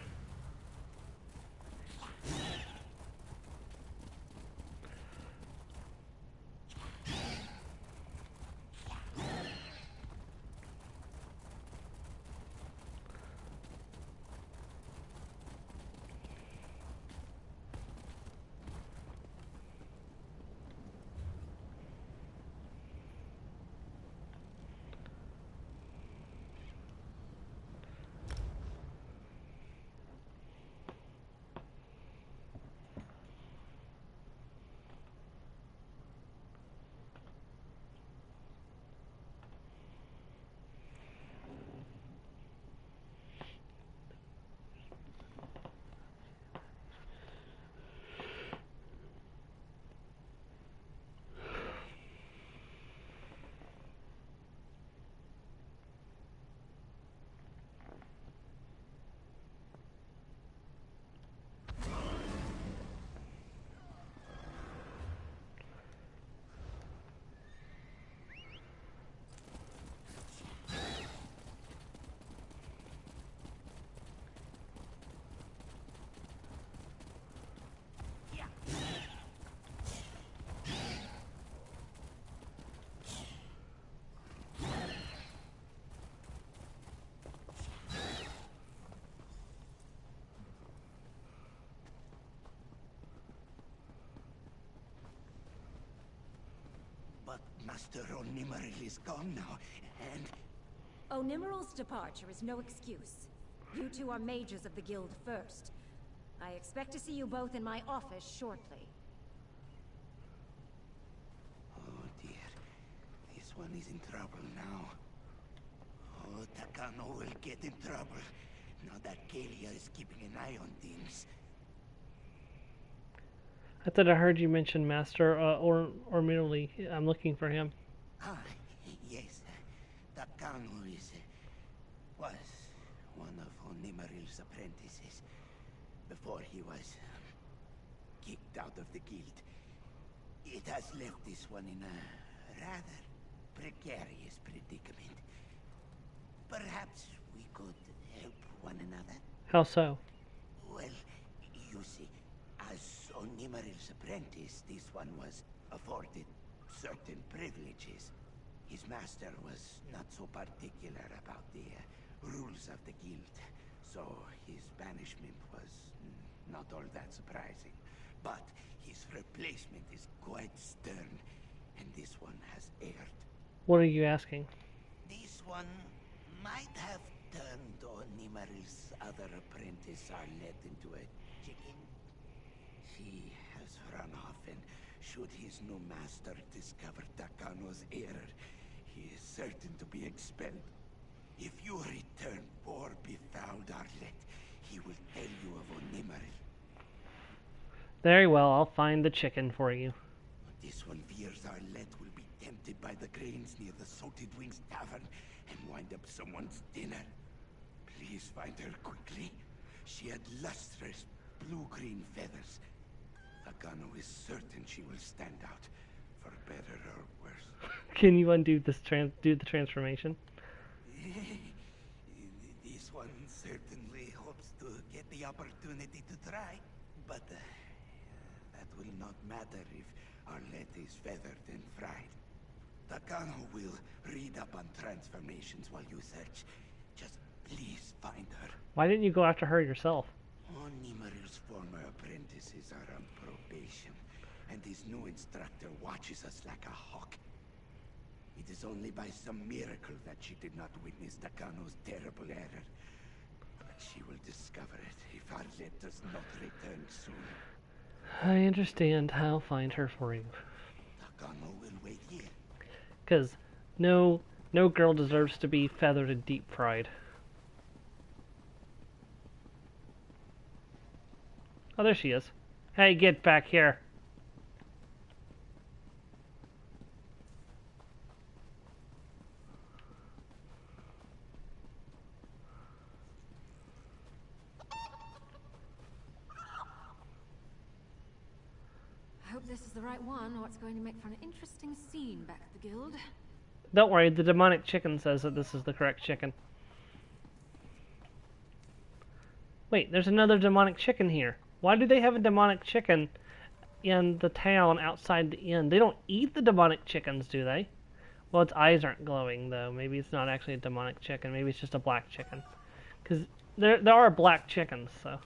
But Master Onimaril is gone now, and... Onimaril's departure is no excuse. You two are mages of the guild first. I expect to see you both in my office shortly. Oh dear. This one is in trouble now. Oh, Takano will get in trouble. Now that Kalia is keeping an eye on things. I thought I heard you mention Master Orminoli. I'm looking for him. Ah, yes. Takano was one of Onimaril's apprentices before he was kicked out of the guild. It has left this one in a rather precarious predicament. Perhaps we could help one another. How so? Well, you see, as Onimaril's apprentice, this one was afforded certain privileges. His master was not so particular about the rules of the guild, so his banishment was not all that surprising. But his replacement is quite stern, and this one has erred. What are you asking? This one might have turned Onimaril's other apprentice Arlette into a chicken. She has run off, and should his new master discover Takano's error, he is certain to be expelled. If you return poor befouled Arlette, he will tell you of Onimaril. Very well, I'll find the chicken for you. This one fears Arlette will be tempted by the grains near the Salted Wings Tavern and wind up someone's dinner. Please find her quickly. She had lustrous blue-green feathers. Takano is certain she will stand out, for better or worse. Can you undo this do the transformation? This one certainly hopes to get the opportunity to try, but that will not matter if Arlette is feathered and fried. Takano will read up on transformations while you search. Just please find her. Why didn't you go after her yourself? Onimaril's former apprentices are on probation, and his new instructor watches us like a hawk. It is only by some miracle that she did not witness Takano's terrible error. But she will discover it if Arlette does not return soon. I understand. I'll find her for you. Takano will wait here. Because no girl deserves to be feathered and deep fried. Oh, there she is. Hey, get back here. I hope this is the right one, or it's going to make for an interesting scene back at the guild. Don't worry, the demonic chicken says that this is the correct chicken. Wait, there's another demonic chicken here. Why do they have a demonic chicken in the town outside the inn? They don't eat the demonic chickens, do they? Well, its eyes aren't glowing, though. Maybe it's not actually a demonic chicken. Maybe it's just a black chicken. Because there are black chickens, so...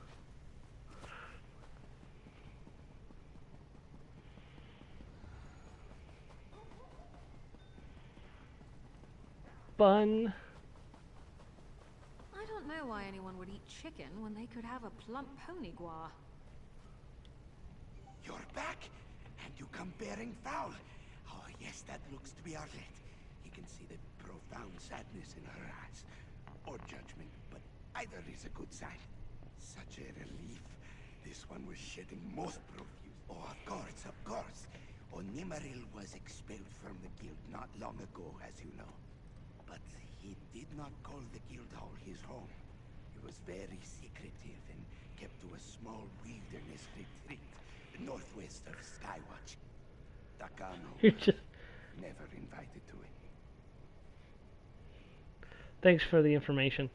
Bun. I don't know why anyone would eat chicken when they could have a plump pony gua. You're back, and you come bearing foul. Oh, yes, that looks to be Arlette. You can see the profound sadness in her eyes. Or judgment, but either is a good sign. Such a relief. This one was shedding most profuse. Oh, of course. Onimaril was expelled from the guild not long ago, as you know. But he did not call the guild hall his home. He was very secretive and kept to a small wilderness retreat northwest of Skywatch. Takano never invited to it. Thanks for the information.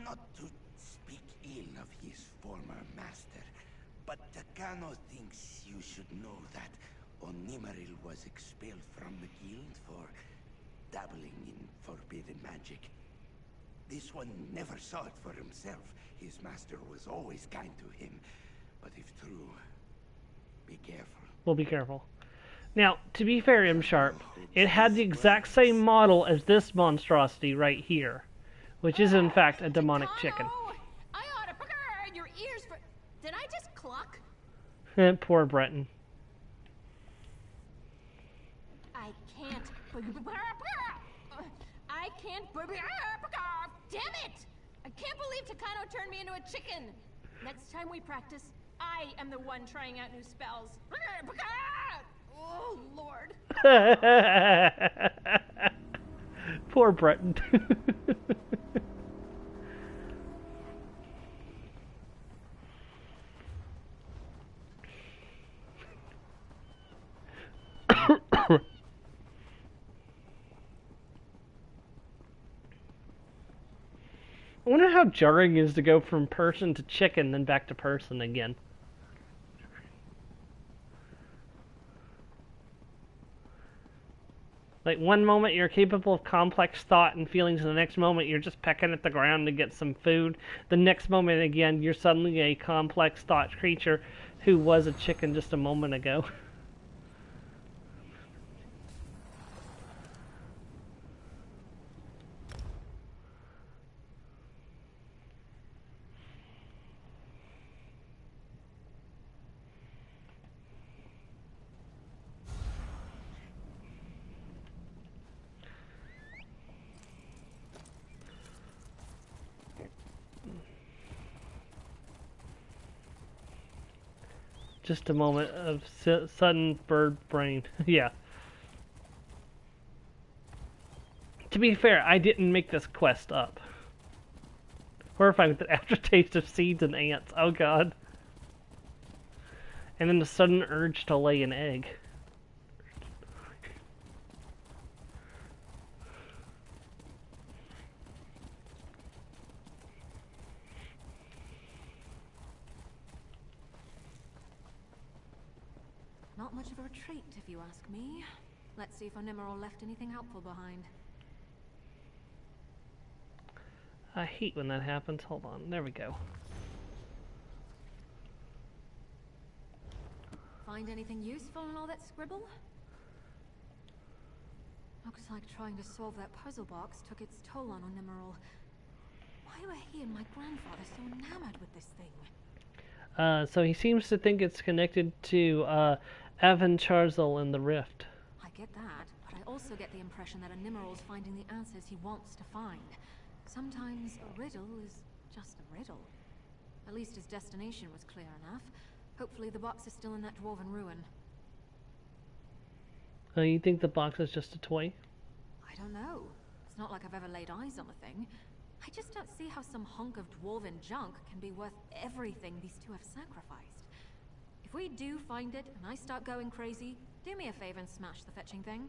Not to speak ill of his former master, but Takano thinks you should know that Onimaril was expelled from the guild for dabbling in forbidden magic. This one never saw it for himself. His master was always kind to him. But if true, be careful. Well, be careful. Now, to be fair, M Sharp, it had the exact same model as this monstrosity right here, which is in fact a demonic chicken. I ought to your ears for... Did I just cluck? Poor Breton. I can't... I can't... Damn it! I can't believe Takano turned me into a chicken. Next time we practice, I am the one trying out new spells. Oh, Lord. Poor Breton. I wonder how jarring it is to go from person to chicken, then back to person again. Like, one moment you're capable of complex thought and feelings, and the next moment you're just pecking at the ground to get some food. The next moment, again, you're suddenly a complex thought creature who was a chicken just a moment ago. Just a moment of sudden bird brain. Yeah. To be fair, I didn't make this quest up. Horrified with the aftertaste of seeds and ants. Oh god. And then the sudden urge to lay an egg. Not much of a retreat, if you ask me. Let's see if Onimerol left anything helpful behind. I hate when that happens. Hold on. There we go. Find anything useful in all that scribble? Looks like trying to solve that puzzle box took its toll on Onimerol. Why were he and my grandfather so enamored with this thing? So he seems to think it's connected to Evan Charzal in the Rift. I get that, but I also get the impression that Onimerol's finding the answers he wants to find. Sometimes a riddle is just a riddle. At least his destination was clear enough. Hopefully the box is still in that dwarven ruin. You think the box is just a toy? I don't know. It's not like I've ever laid eyes on the thing. I just don't see how some hunk of dwarven junk can be worth everything these two have sacrificed. If we do find it and I start going crazy, do me a favor and smash the fetching thing.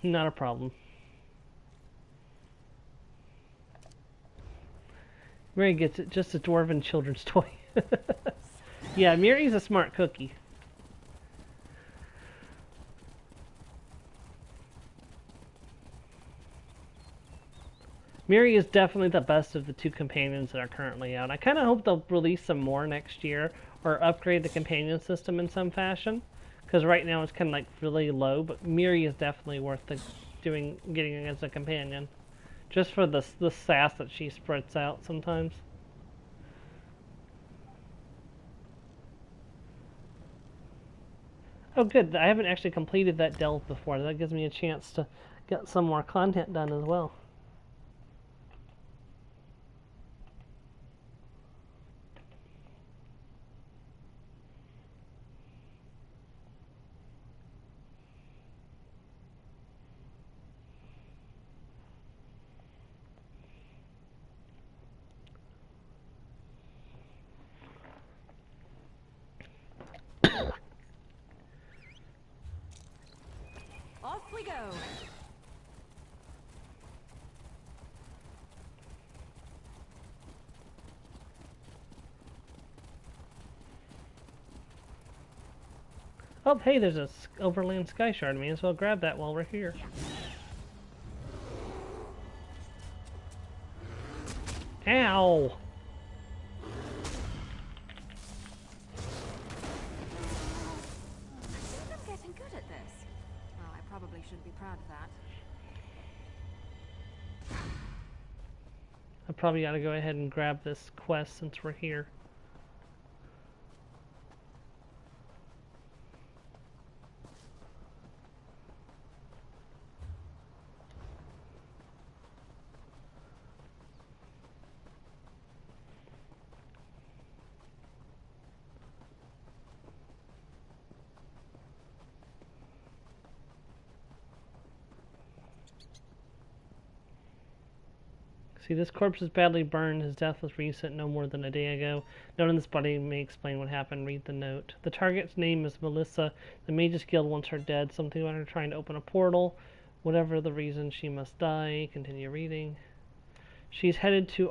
Not a problem. Mary gets it, just a dwarven children's toy. Yeah, Mary's a smart cookie. Miri is definitely the best of the two companions that are currently out. I kind of hope they'll release some more next year, or upgrade the companion system in some fashion, because right now it's kind of like really low. But Miri is definitely worth getting as a companion, just for the sass that she spreads out sometimes. Oh, good! I haven't actually completed that delve before. That gives me a chance to get some more content done as well. Off we go! Oh, hey, there's a overland sky shard. May as well grab that while we're here. Ow! should be proud of that. I probably ought to go ahead and grab this quest since we're here. See, this corpse is badly burned. His death was recent, no more than a day ago. Note on this body may explain what happened. Read the note. The target's name is Melissa. The Mages Guild wants her dead. Something about her trying to open a portal. Whatever the reason, she must die. Continue reading. She's headed to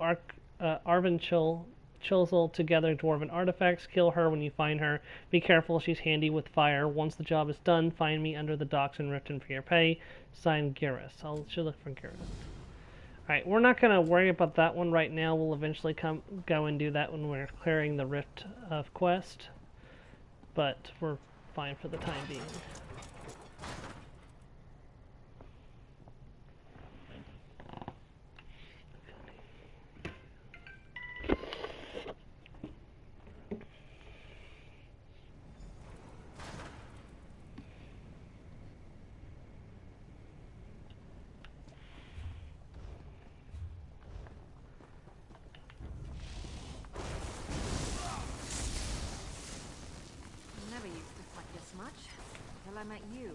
Arvenchil to gather dwarven artifacts. Kill her when you find her. Be careful, she's handy with fire. Once the job is done, find me under the docks in Riften for your pay. Signed, Garrus. Should look for Garrus. Alright, we're not going to worry about that one right now. We'll eventually go and do that when we're clearing the Rift of Quest. But we're fine for the time being. I met you.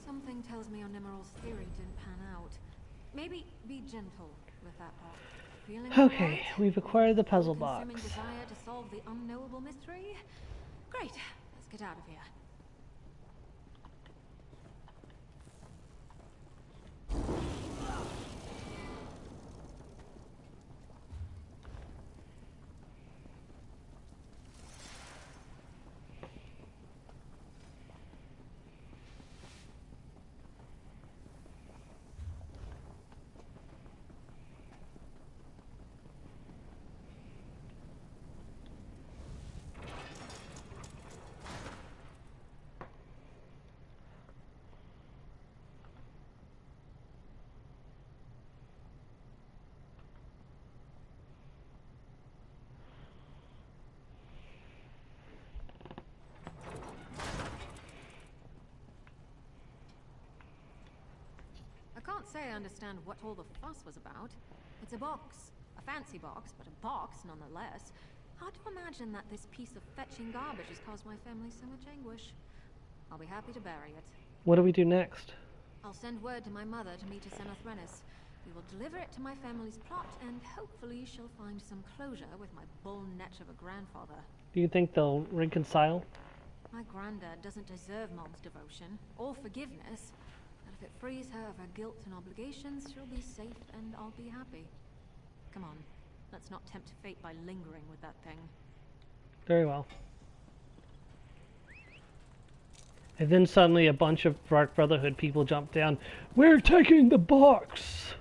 Something tells me Onimiral's theory didn't pan out. Maybe be gentle with that box. Feeling okay, we've acquired the puzzle box. Consuming desire to solve the unknowable mystery? Great, let's get out of here. I can't say I understand what all the fuss was about. It's a box, a fancy box, but a box nonetheless. Hard to imagine that this piece of fetching garbage has caused my family so much anguish. I'll be happy to bury it. What do we do next? I'll send word to my mother to meet us in Othrenis. We will deliver it to my family's plot, and hopefully she'll find some closure with my bull netch of a grandfather. Do you think they'll reconcile? My granddad doesn't deserve Mom's devotion, or forgiveness, but if it frees her of her guilt and obligations, she'll be safe and I'll be happy. Come on, let's not tempt fate by lingering with that thing. Very well. And then suddenly a bunch of Dark Brotherhood people jump down. We're taking the box!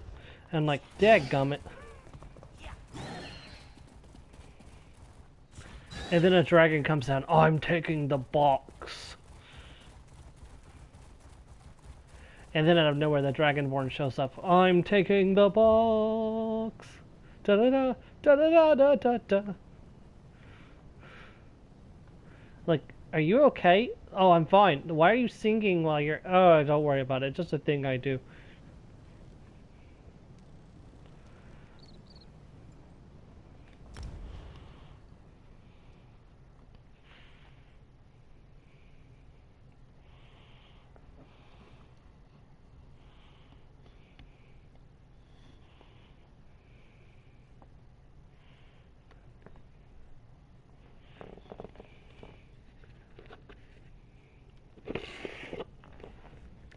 And like, dadgummit. And then a dragon comes down. I'm taking the box. And then out of nowhere, the Dragonborn shows up. I'm taking the box. Da da da da da da da da. Like, are you okay? Oh, I'm fine. Why are you singing while you're... Oh, don't worry about it. Just a thing I do.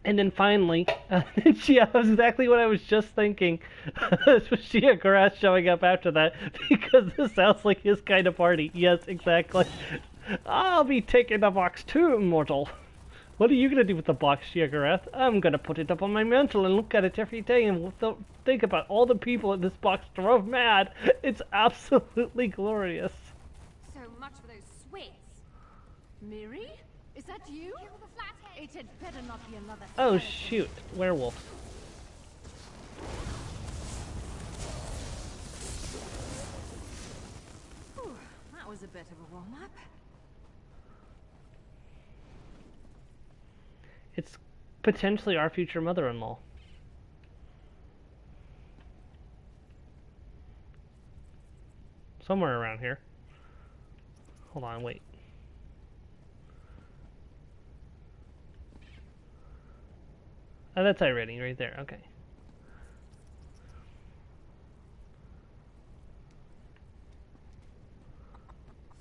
And then finally, that was exactly what I was just thinking. Shia Grass showing up after that, because this sounds like his kind of party. Yes, exactly. I'll be taking the box too, immortal. What are you going to do with the box, Shia Grass? I'm going to put it up on my mantle and look at it every day and think about all the people in this box drove mad. It's absolutely glorious. So much for those sweets. Miri? Is that you? It had better not be another. Oh shoot, werewolf. Whew, that was a bit of a warm-up. It's potentially our future mother-in-law. Somewhere around here. Hold on, wait. Oh, that's Irene right there. Okay.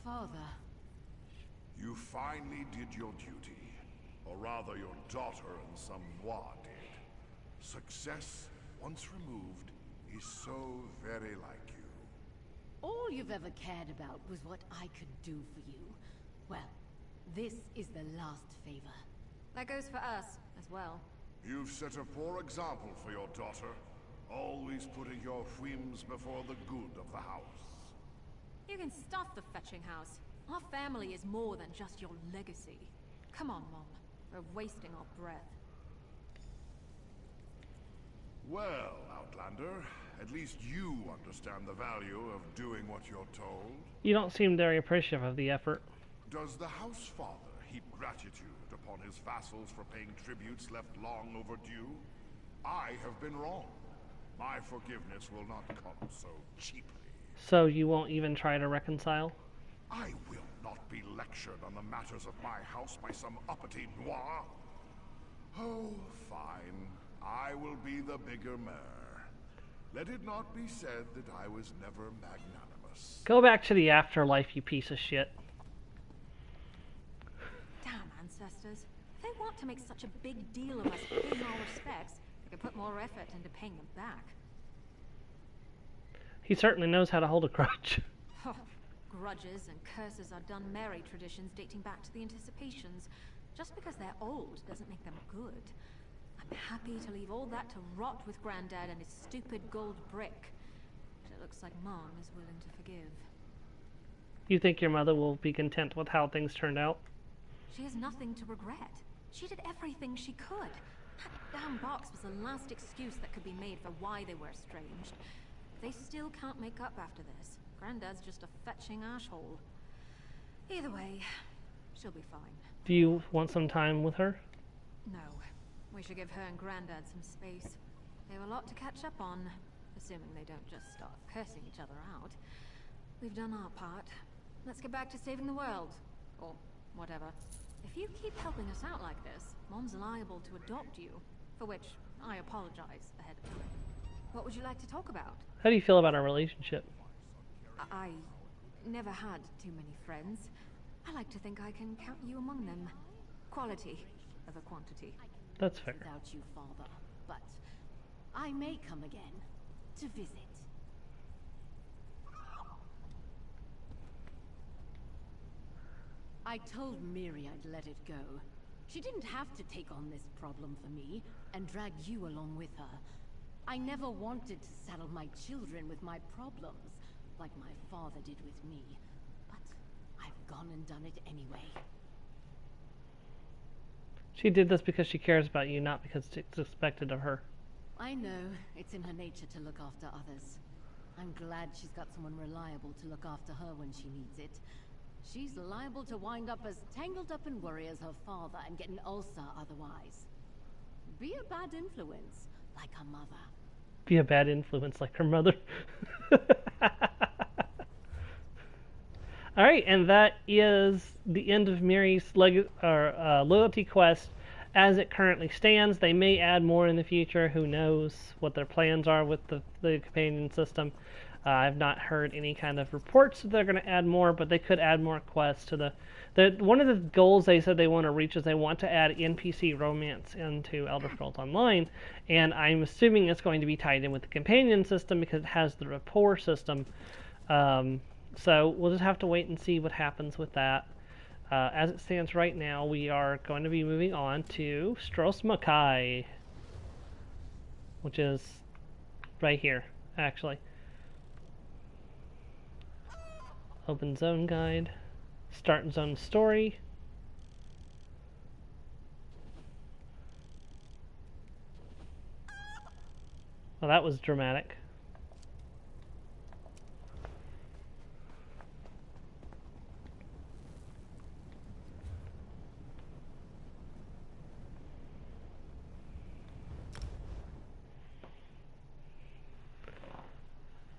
Father. You finally did your duty. Or rather, your daughter and some moi did. Success, once removed, is so very like you. All you've ever cared about was what I could do for you. Well, this is the last favor. That goes for us as well. You've set a poor example for your daughter, always putting your whims before the good of the house. You can stuff the fetching house. Our family is more than just your legacy. Come on, Mom. We're wasting our breath. Well, Outlander, at least you understand the value of doing what you're told. You don't seem very appreciative of the effort. Does the house father heap gratitude upon his vassals for paying tributes left long overdue? I have been wrong. My forgiveness will not come so cheaply. So you won't even try to reconcile? I will not be lectured on the matters of my house by some uppity noir. Oh, fine. I will be the bigger mayor. Let it not be said that I was never magnanimous. Go back to the afterlife, you piece of shit. Damn ancestors. If they want to make such a big deal of us paying our respects, they could put more effort into paying them back. He certainly knows how to hold a grudge. Grudges and curses are done merry traditions dating back to the Anticipations. Just because they're old doesn't make them good. I'm happy to leave all that to rot with Granddad and his stupid gold brick. But it looks like Mom is willing to forgive. You think your mother will be content with how things turned out? She has nothing to regret. She did everything she could. That damn box was the last excuse that could be made for why they were estranged. They still can't make up after this. Granddad's just a fetching asshole. Either way, she'll be fine. Do you want some time with her? No. We should give her and Granddad some space. They have a lot to catch up on. assuming they don't just start cursing each other out. We've done our part. Let's get back to saving the world. Or whatever. If you keep helping us out like this, Mom's liable to adopt you. For which I apologize ahead of time. What would you like to talk about? How do you feel about our relationship? I never had too many friends. I like to think I can count you among them. Quality over quantity. That's fair. Without you, Father. But I may come again to visit. I told Miri I'd let it go. She didn't have to take on this problem for me and drag you along with her. I never wanted to saddle my children with my problems, like my father did with me. But I've gone and done it anyway. She did this because she cares about you, not because it's expected of her. I know, it's in her nature to look after others. I'm glad she's got someone reliable to look after her when she needs it. She's liable to wind up as tangled up in worry as her father and get an ulcer otherwise. Be a bad influence, like her mother. Be a bad influence like her mother. Alright, and that is the end of Miri's loyalty quest as it currently stands. They may add more in the future. Who knows what their plans are with the companion system. I've not heard any kind of reports that they're going to add more, but they could add more quests to the one of the goals they said they want to reach is they want to add NPC romance into Elder Scrolls Online, and I'm assuming it's going to be tied in with the companion system because it has the rapport system. So we'll just have to wait and see what happens with that. As it stands right now, we are going to be moving on to Strosmakai, which is right here, actually. Open zone guide. Start zone story. Well, that was dramatic.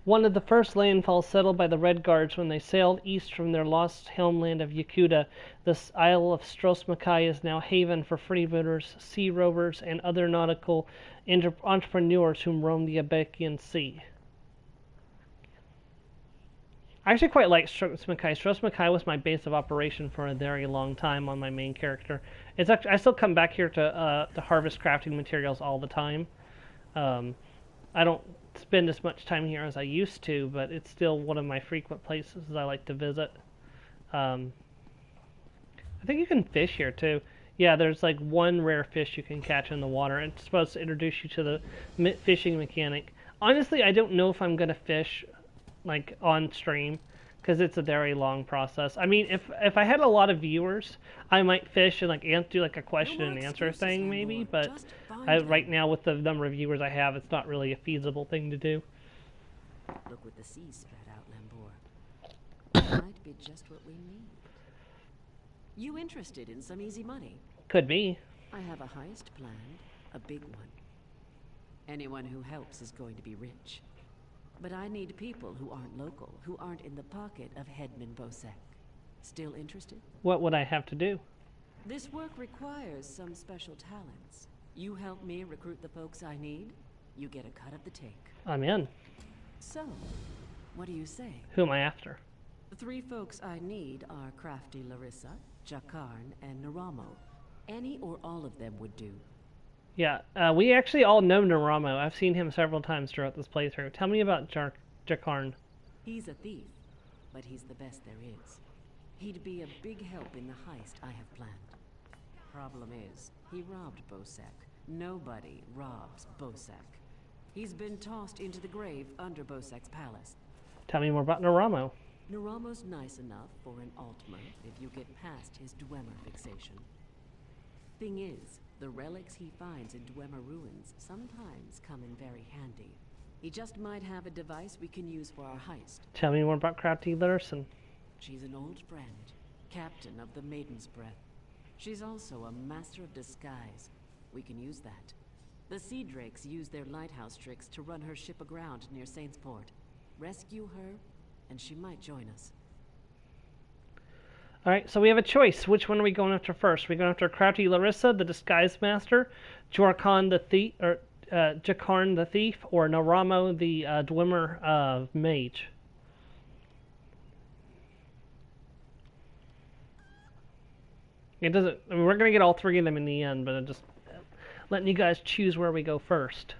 One of the first landfalls settled by the Red Guards when they sailed east from their lost homeland of Yakuta, this Isle of Strosmakai is now haven for freebooters, sea rovers, and other nautical entrepreneurs who roam the Abakian Sea. I actually quite like Strosmakai. Strosmakai was my base of operation for a very long time on my main character. It's actually, I still come back here to harvest crafting materials all the time. I don't spend as much time here as I used to, but it's still one of my frequent places I like to visit. I think you can fish here too. Yeah, there's like one rare fish you can catch in the water. It's supposed to introduce you to the fishing mechanic. Honestly, I don't know if I'm gonna fish like on stream because it's a very long process. I mean, if I had a lot of viewers, I might fish and like do like a question and answer thing maybe, but right now with the number of viewers I have, it's not really a feasible thing to do. Look what the sea spread out, Lambor. Might be just what we need. You interested in some easy money? Could be. I have a heist planned, a big one. Anyone who helps is going to be rich. But I need people who aren't local, who aren't in the pocket of Headman Bosek. Still interested? What would I have to do? This work requires some special talents. You help me recruit the folks I need, you get a cut of the take. I'm in. So, what do you say? Who am I after? The three folks I need are Crafty Larissa, Jakarn, and Naramo. Any or all of them would do. Yeah, we actually all know Naramo. I've seen him several times throughout this playthrough. Tell me about Jakarn. He's a thief, but he's the best there is. He'd be a big help in the heist I have planned. Problem is, he robbed Bosek. Nobody robs Bosek. He's been tossed into the grave under Bosek's palace. Tell me more about Naramo. Naramo's nice enough for an Altman if you get past his Dwemer fixation. Thing is, the relics he finds in Dwemer ruins sometimes come in very handy. He just might have a device we can use for our heist. Tell me more about Crafty Larissa. She's an old friend, captain of the Maiden's Breath. She's also a master of disguise. We can use that. The Sea Drakes use their lighthouse tricks to run her ship aground near Saintsport. Rescue her, and she might join us. Alright, so we have a choice. Which one are we going after first? Are we going after Crafty Larissa, the Disguise Master, Jorkan the Thief, or Jakarn the Thief, or Naramo the Dwemer Mage? It doesn't. I mean, we're gonna get all three of them in the end, but I'm just letting you guys choose where we go first.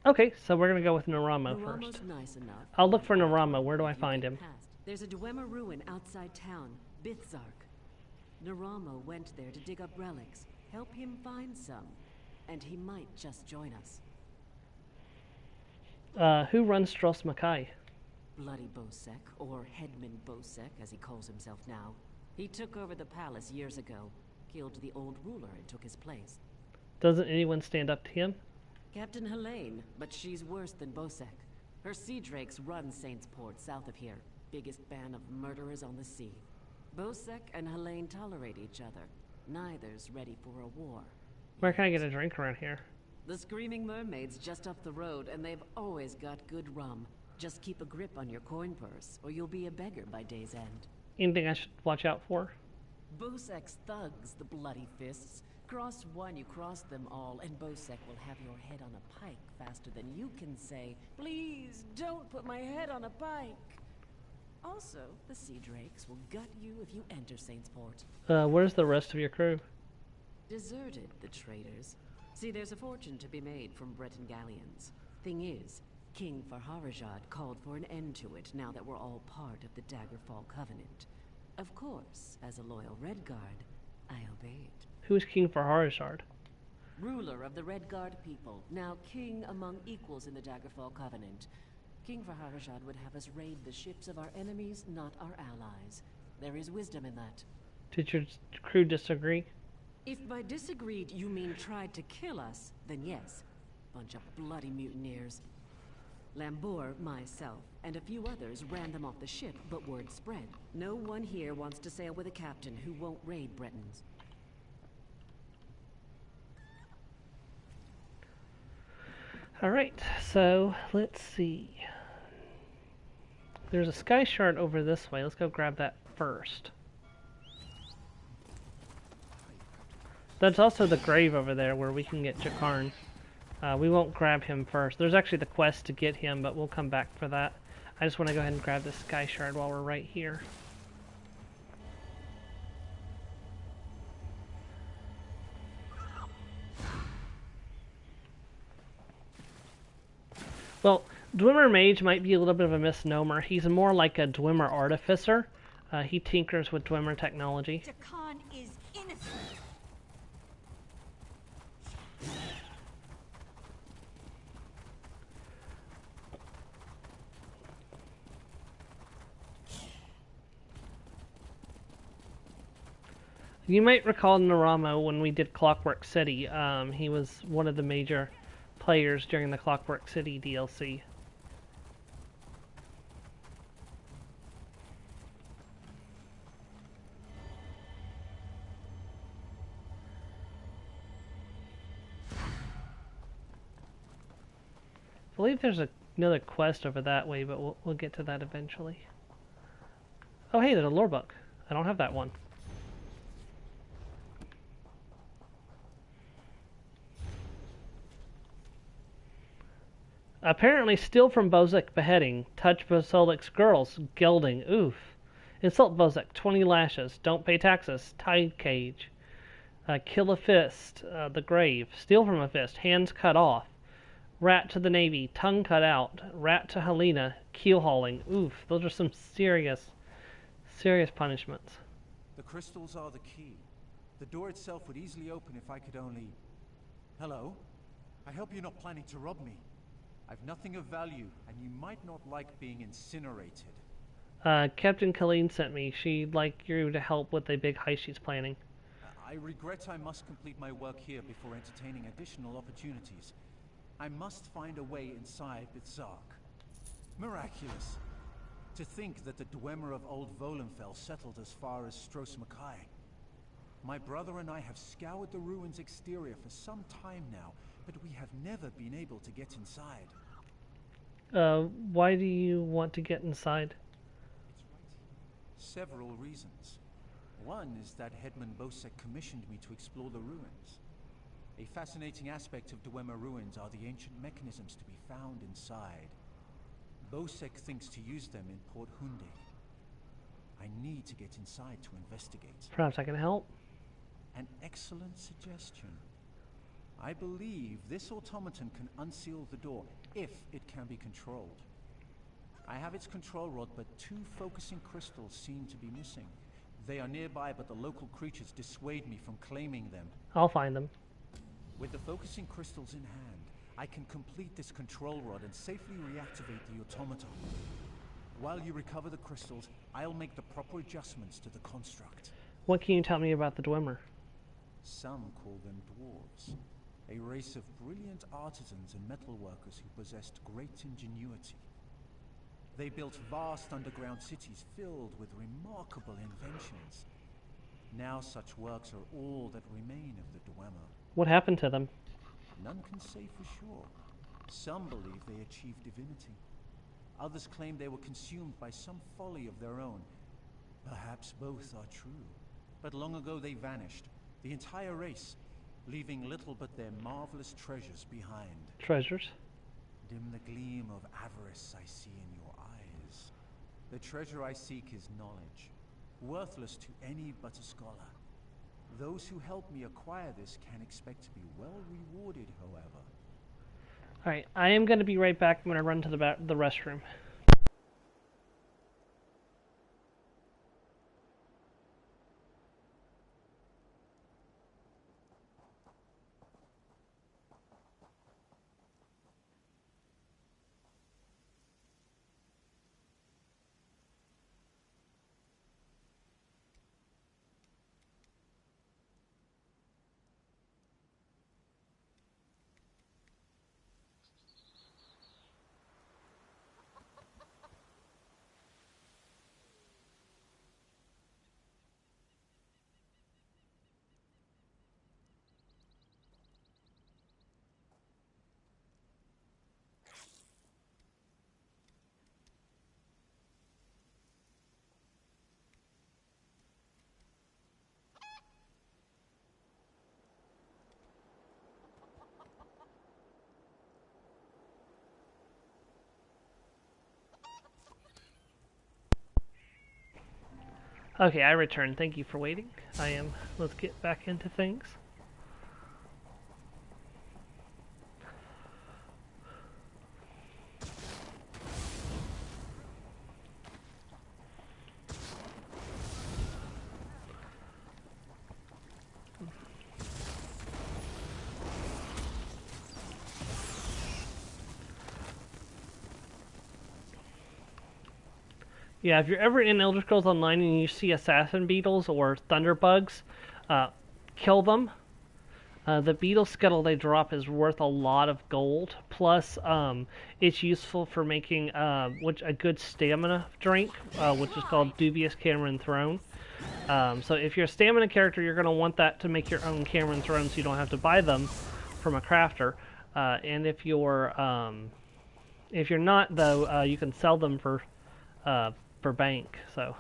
Okay, so we're gonna go with Naramo first. Nice enough. I'll look for Naramo. Where do I find him? There's a Dwemer ruin outside town, Bithzark. Naramo went there to dig up relics. Help him find some, and he might just join us. Who runs Stros Makai? Bloody Bosek, or Headman Bosek, as he calls himself now. He took over the palace years ago, killed the old ruler and took his place. Doesn't anyone stand up to him? Captain Helene, but she's worse than Bosek. Her Sea Drakes run Saintsport south of here. Biggest band of murderers on the sea. Bosek and Helene tolerate each other. Neither's ready for a war. Where can I get a drink around here? The Screaming Mermaid's just up the road, and they've always got good rum. Just keep a grip on your coin purse, or you'll be a beggar by day's end. Anything I should watch out for? Bosek's thugs, the Bloody Fists. Cross one, you cross them all, and Bosek will have your head on a pike faster than you can say, "Please, don't put my head on a pike." Also, the Sea Drakes will gut you if you enter Saintsport. Where's the rest of your crew? Deserted, the traitors. See, there's a fortune to be made from Breton galleons. Thing is, King Farharajad called for an end to it now that we're all part of the Daggerfall Covenant. Of course, as a loyal Redguard, I obeyed. Who's King Farharajad? Ruler of the Redguard people, now king among equals in the Daggerfall Covenant. King Farharajad would have us raid the ships of our enemies, not our allies. There is wisdom in that. Did your crew disagree? If by disagreed you mean tried to kill us, then yes. Bunch of bloody mutineers. Lambour, myself, and a few others ran them off the ship, but word spread. No one here wants to sail with a captain who won't raid Bretons. Alright, so let's see. There's a sky shard over this way. Let's go grab that first. That's also the grave over there where we can get Jakarn. We won't grab him first. There's actually the quest to get him, but we'll come back for that. I just want to go ahead and grab this sky shard while we're right here. Well, Dwemer Mage might be a little bit of a misnomer. He's more like a Dwemer Artificer. He tinkers with Dwemer technology. Jakarn is innocent. You might recall Naramo when we did Clockwork City. He was one of the major players during the Clockwork City DLC. I believe there's another quest over that way, but we'll get to that eventually. Oh hey, there's a lore book. I don't have that one. Apparently steal from Bozek beheading. Touch Bosolik's girls. Gelding. Oof. Insult Bozek. 20 lashes. Don't pay taxes. Tide cage. Kill a fist. The grave. Steal from a fist. Hands cut off. Rat to the Navy. Tongue cut out. Rat to Helena. Keel hauling. Oof. Those are some serious punishments. The crystals are the key. The door itself would easily open if I could only... Hello? I hope you're not planning to rob me. I've nothing of value, and you might not like being incinerated. Captain Colleen sent me. She'd like you to help with a big heist she's planning. I regret I must complete my work here before entertaining additional opportunities. I must find a way inside Bitzark. Miraculous. To think that the Dwemer of Old Volenfell settled as far as Stros Mackay. My brother and I have scoured the ruins' exterior for some time now, but we have never been able to get inside. Why do you want to get inside? Several reasons. One is that Headman Bosek commissioned me to explore the ruins. A fascinating aspect of Dwemer ruins are the ancient mechanisms to be found inside. Bosek thinks to use them in Port Hunde. I need to get inside to investigate. Perhaps I can help? An excellent suggestion. I believe this automaton can unseal the door, if it can be controlled. I have its control rod, but 2 focusing crystals seem to be missing. They are nearby, but the local creatures dissuade me from claiming them. I'll find them. With the focusing crystals in hand, I can complete this control rod and safely reactivate the automaton. While you recover the crystals, I'll make the proper adjustments to the construct. What can you tell me about the Dwemer? Some call them dwarves, a race of brilliant artisans and metalworkers who possessed great ingenuity. They built vast underground cities filled with remarkable inventions. Now such works are all that remain of the Dwemer. What happened to them? None can say for sure. Some believe they achieved divinity. Others claim they were consumed by some folly of their own. Perhaps both are true. But long ago they vanished, the entire race, leaving little but their marvelous treasures behind. Treasures? Dim the gleam of avarice I see in your eyes. The treasure I seek is knowledge, worthless to any but a scholar. Those who help me acquire this can expect to be well rewarded, however. Alright, I am going to be right back. I'm going to run to the restroom. Okay, I returned. Thank you for waiting. Let's get back into things. Yeah, if you're ever in Elder Scrolls Online and you see assassin beetles or thunderbugs, kill them. The beetle scuttle they drop is worth a lot of gold. Plus, it's useful for making a good stamina drink, which is called Dubious Cameron Throne. So if you're a stamina character, you're going to want that to make your own Cameron Throne so you don't have to buy them from a crafter. And if you're not, though, you can sell them for bank, so.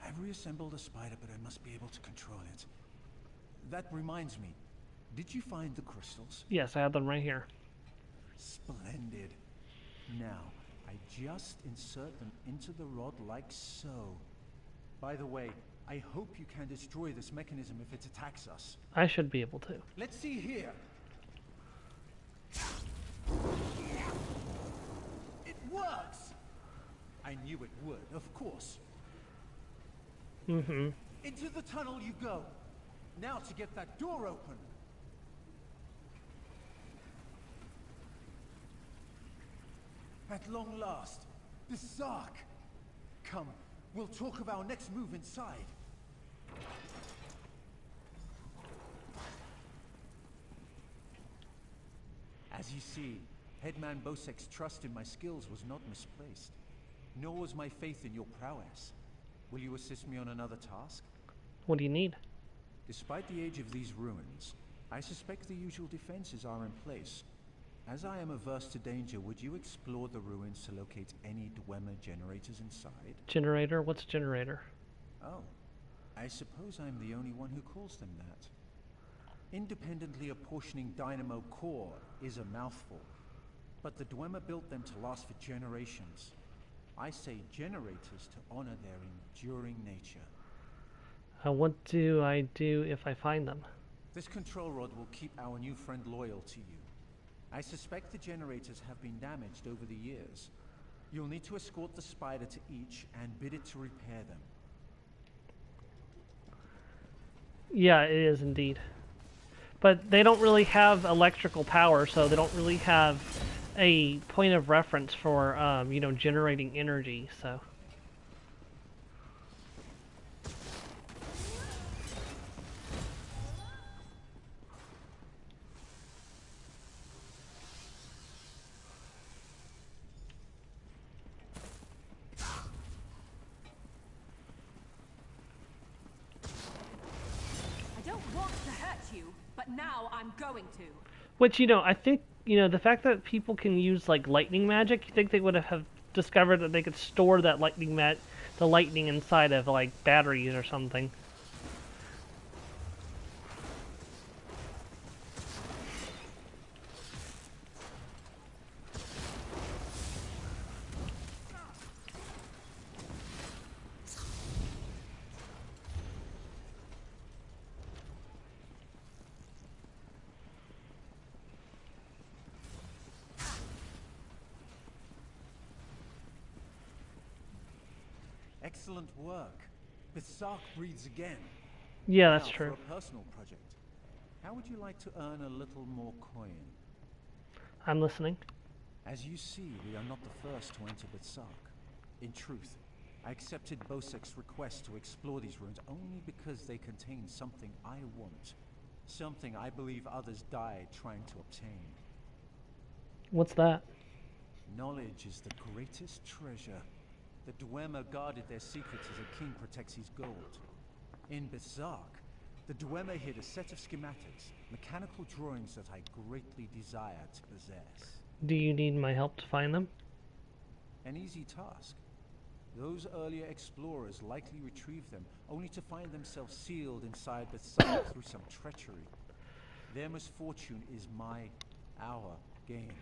I've reassembled a spider, but I must be able to control it. That reminds me. Did you find the crystals? Yes, I have them right here. Splendid. Now, I just insert them into the rod like so. By the way, I hope you can destroy this mechanism if it attacks us. I should be able to. Let's see here. It works! I knew it would, of course. Mm-hmm. Into the tunnel you go. Now to get that door open. At long last, the Zark. Come, we'll talk of our next move inside. As you see, Headman Bosek's trust in my skills was not misplaced. Nor was my faith in your prowess. Will you assist me on another task? What do you need? Despite the age of these ruins, I suspect the usual defenses are in place. As I am averse to danger, would you explore the ruins to locate any Dwemer generators inside? Generator? What's generator? Oh, I suppose I'm the only one who calls them that. Independently apportioning dynamo core is a mouthful, but the Dwemer built them to last for generations. I say generators to honor their enduring nature. What do I do if I find them? This control rod will keep our new friend loyal to you. I suspect the generators have been damaged over the years. You'll need to escort the spider to each and bid it to repair them. Yeah, it is indeed. But they don't really have electrical power, so they don't really have a point of reference for, you know, generating energy, so... Now I'm going to. Which, you know, I think, you know, the fact that people can use, like, lightning magic, you think they would have discovered that they could store that the lightning inside of, like, batteries or something. Excellent work. The Zark breathes again. Yeah, that's now, true. For a personal project, how would you like to earn a little more coin? I'm listening. As you see, we are not the first to enter Bitsark. In truth, I accepted Bosek's request to explore these ruins only because they contain something I want. Something I believe others died trying to obtain. What's that? Knowledge is the greatest treasure. The Dwemer guarded their secrets as a king protects his gold. In Bitsark, the Dwemer hid a set of schematics, mechanical drawings that I greatly desire to possess. Do you need my help to find them? An easy task. Those earlier explorers likely retrieved them, only to find themselves sealed inside Bitsark through some treachery. Their misfortune is our gain.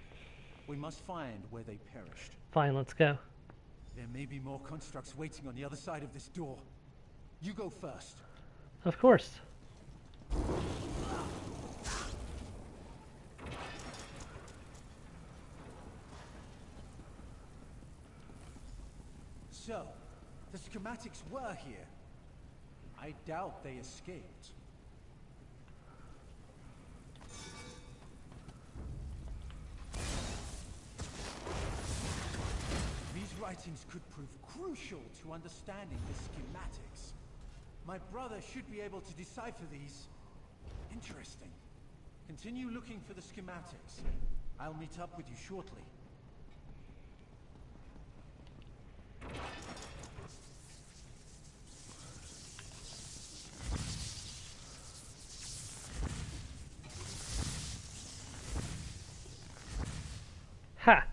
We must find where they perished. Fine, let's go. There may be more constructs waiting on the other side of this door. You go first. Of course. So, the schematics were here. I doubt they escaped. These writings could prove crucial to understanding the schematics. My brother should be able to decipher these. Interesting. Continue looking for the schematics. I'll meet up with you shortly. Ha!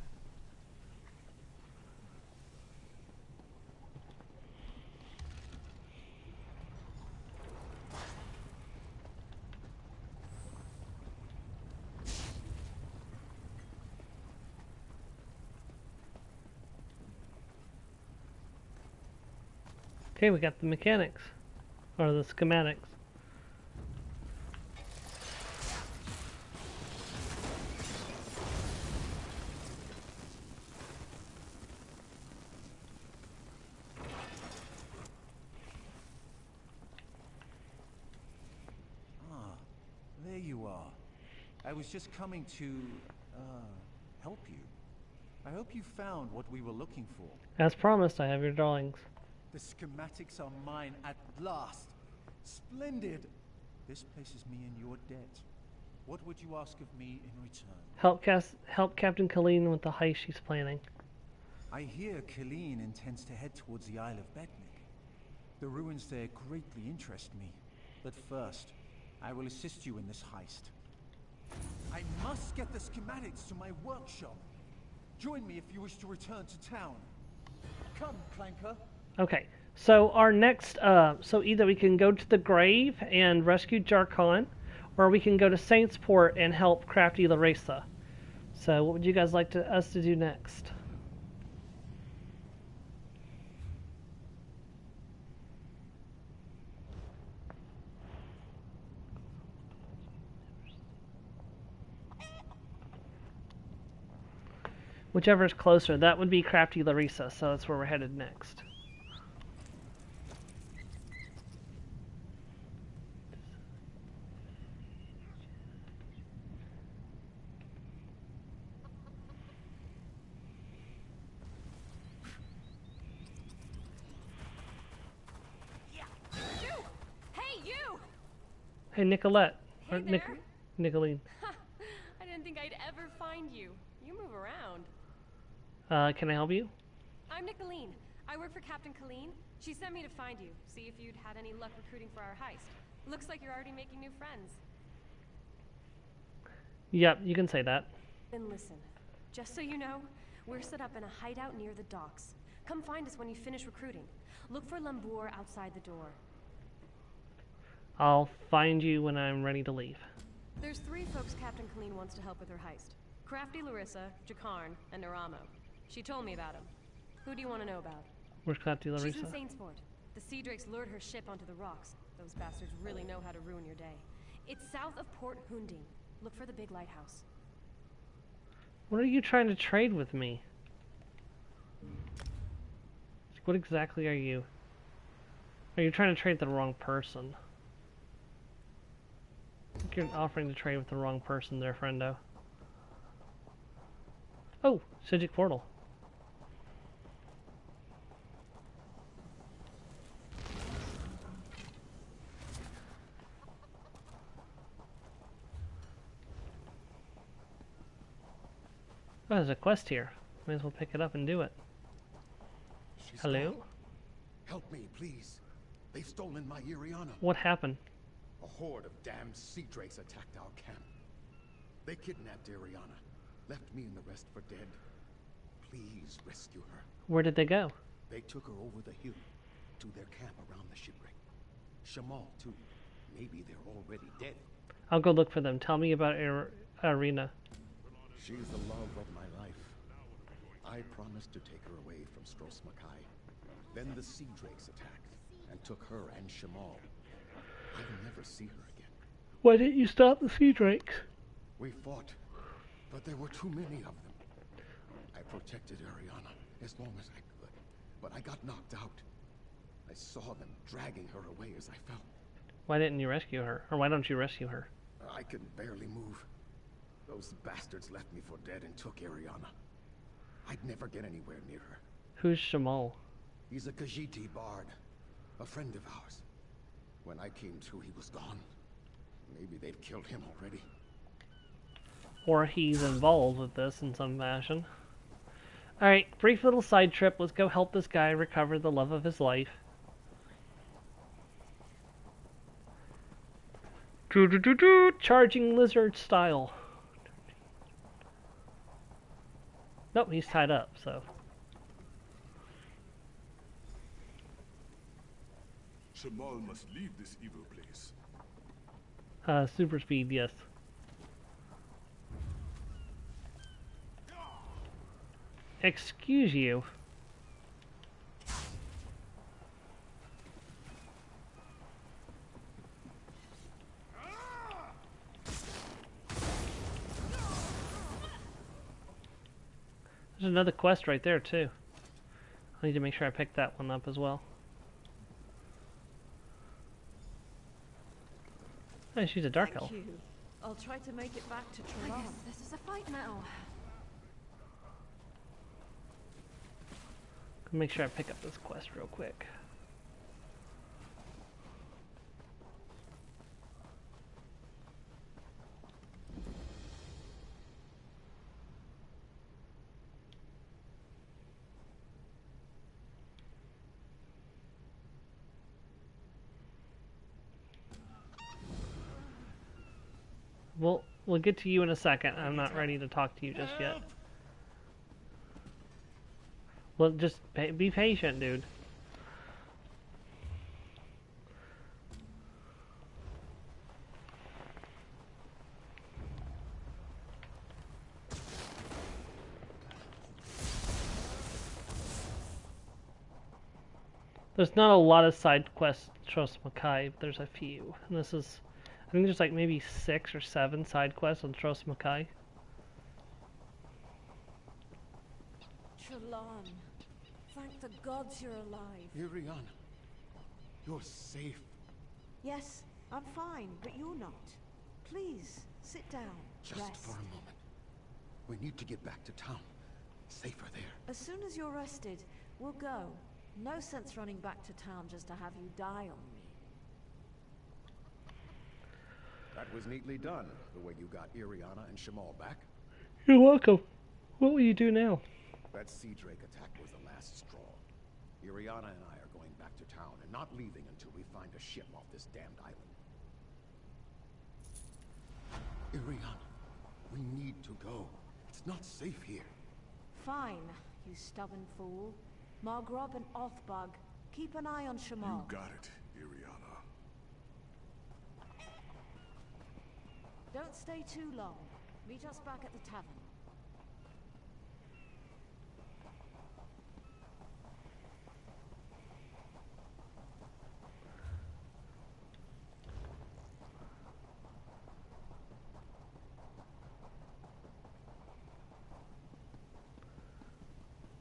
Okay, we got the mechanics. Or the schematics. There you are. I was just coming to, help you. I hope you found what we were looking for. As promised, I have your drawings. The schematics are mine at last. Splendid! This places me in your debt. What would you ask of me in return? Help Captain Colleen with the heist she's planning. I hear Colleen intends to head towards the Isle of Betnik. The ruins there greatly interest me. But first, I will assist you in this heist. I must get the schematics to my workshop. Join me if you wish to return to town. Come, Clanker. Okay, so our next, so either we can go to the grave and rescue Jarkon, or we can go to Saintsport and help Crafty Larissa. So what would you guys like us to do next? Whichever is closer. That would be Crafty Larissa, so that's where we're headed next. Hey, Nicolette. Hey there. Nicolene. I didn't think I'd ever find you. You move around. Can I help you? I'm Nicolene. I work for Captain Colleen. She sent me to find you, see if you'd had any luck recruiting for our heist. Looks like you're already making new friends. Yep, you can say that. Then listen. Just so you know, we're set up in a hideout near the docks. Come find us when you finish recruiting. Look for Lambour outside the door. I'll find you when I'm ready to leave. There's 3 folks Captain Colleen wants to help with her heist. Crafty Larissa, Jakarn, and Naramo. She told me about him. Who do you want to know about? Where's Crafty Larissa? She's in Saintsport. The Sea Drakes lured her ship onto the rocks. Those bastards really know how to ruin your day. It's south of Port Hunding. Look for the big lighthouse. What are you trying to trade with me? What exactly are you? Are you trying to trade the wrong person? I think you're offering to trade with the wrong person there, friendo. Oh, Sigic Portal. Oh, there's a quest here. May as well pick it up and do it. Hello? Gone. Help me, please. They've stolen my Iriana. What happened? A horde of damned sea drakes attacked our camp. They kidnapped Iriana, left me and the rest for dead. Please rescue her. Where did they go? They took her over the hill to their camp around the shipwreck. Shamal, too. Maybe they're already dead. I'll go look for them. Tell me about Irina. She's the love of my life. I promised to take her away from Stros Makai. Then the sea drakes attacked and took her and Shamal. I'll never see her again. Why didn't you stop the sea drakes? We fought, but there were too many of them. I protected Ariana as long as I could, but I got knocked out. I saw them dragging her away as I fell. Why didn't you rescue her? Or why don't you rescue her? I could barely move. Those bastards left me for dead and took Ariana. I'd never get anywhere near her. Who's Shamal? He's a Khajiit bard, a friend of ours. When I came to, he was gone. Maybe they've killed him already. Or he's involved with this in some fashion. Alright, brief little side trip. Let's go help this guy recover the love of his life. Charging lizard style. Nope, he's tied up, so. Shamal must leave this evil place. Super speed, yes. Excuse you. There's another quest right there too. I need to make sure I pick that one up as well. Oh, she's a dark elf. Thank you. I'll try to make it back to I Trelon. guess this is a fight now. Make sure I pick up this quest real quick. We'll get to you in a second. I'm not ready to talk to you just yet. Well, just be patient, dude. There's not a lot of side quests in Tros Makai, but there's a few. And this is, I think there's like maybe 6 or 7 side quests on Tros Makai. Trelon, thank the gods you're alive. Iriana, you're safe. Yes, I'm fine, but you're not. Please, sit down. Just Rest. for a moment. We need to get back to town. Safer there. As soon as you're rested, we'll go. No sense running back to town just to have you die on me. That was neatly done, the way you got Iriana and Shamal back. You're welcome. What will you do now? That sea drake attack was the last straw. Iriana and I are going back to town and not leaving until we find a ship off this damned island. Iriana, we need to go. It's not safe here. Fine, you stubborn fool. Margrob and Othbug, keep an eye on Shamal. You got it, Iriana. Don't stay too long. Meet us back at the tavern.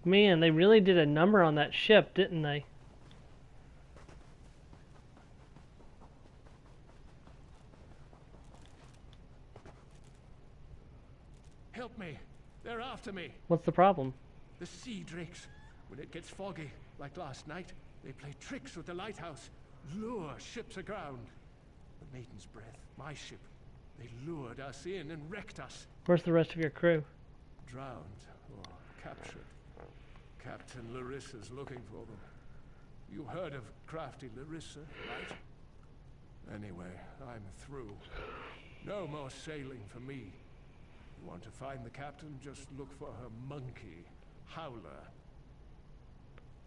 Man, they really did a number on that ship, didn't they? Help me. They're after me. What's the problem? The sea drakes. When it gets foggy, like last night, they play tricks with the lighthouse, lure ships aground. The Maiden's Breath, my ship, they lured us in and wrecked us. Where's the rest of your crew? Drowned or captured. Captain Larissa's looking for them. You heard of crafty Larissa, right? Anyway, I'm through. No more sailing for me. You want to find the captain, just look for her monkey, Howler.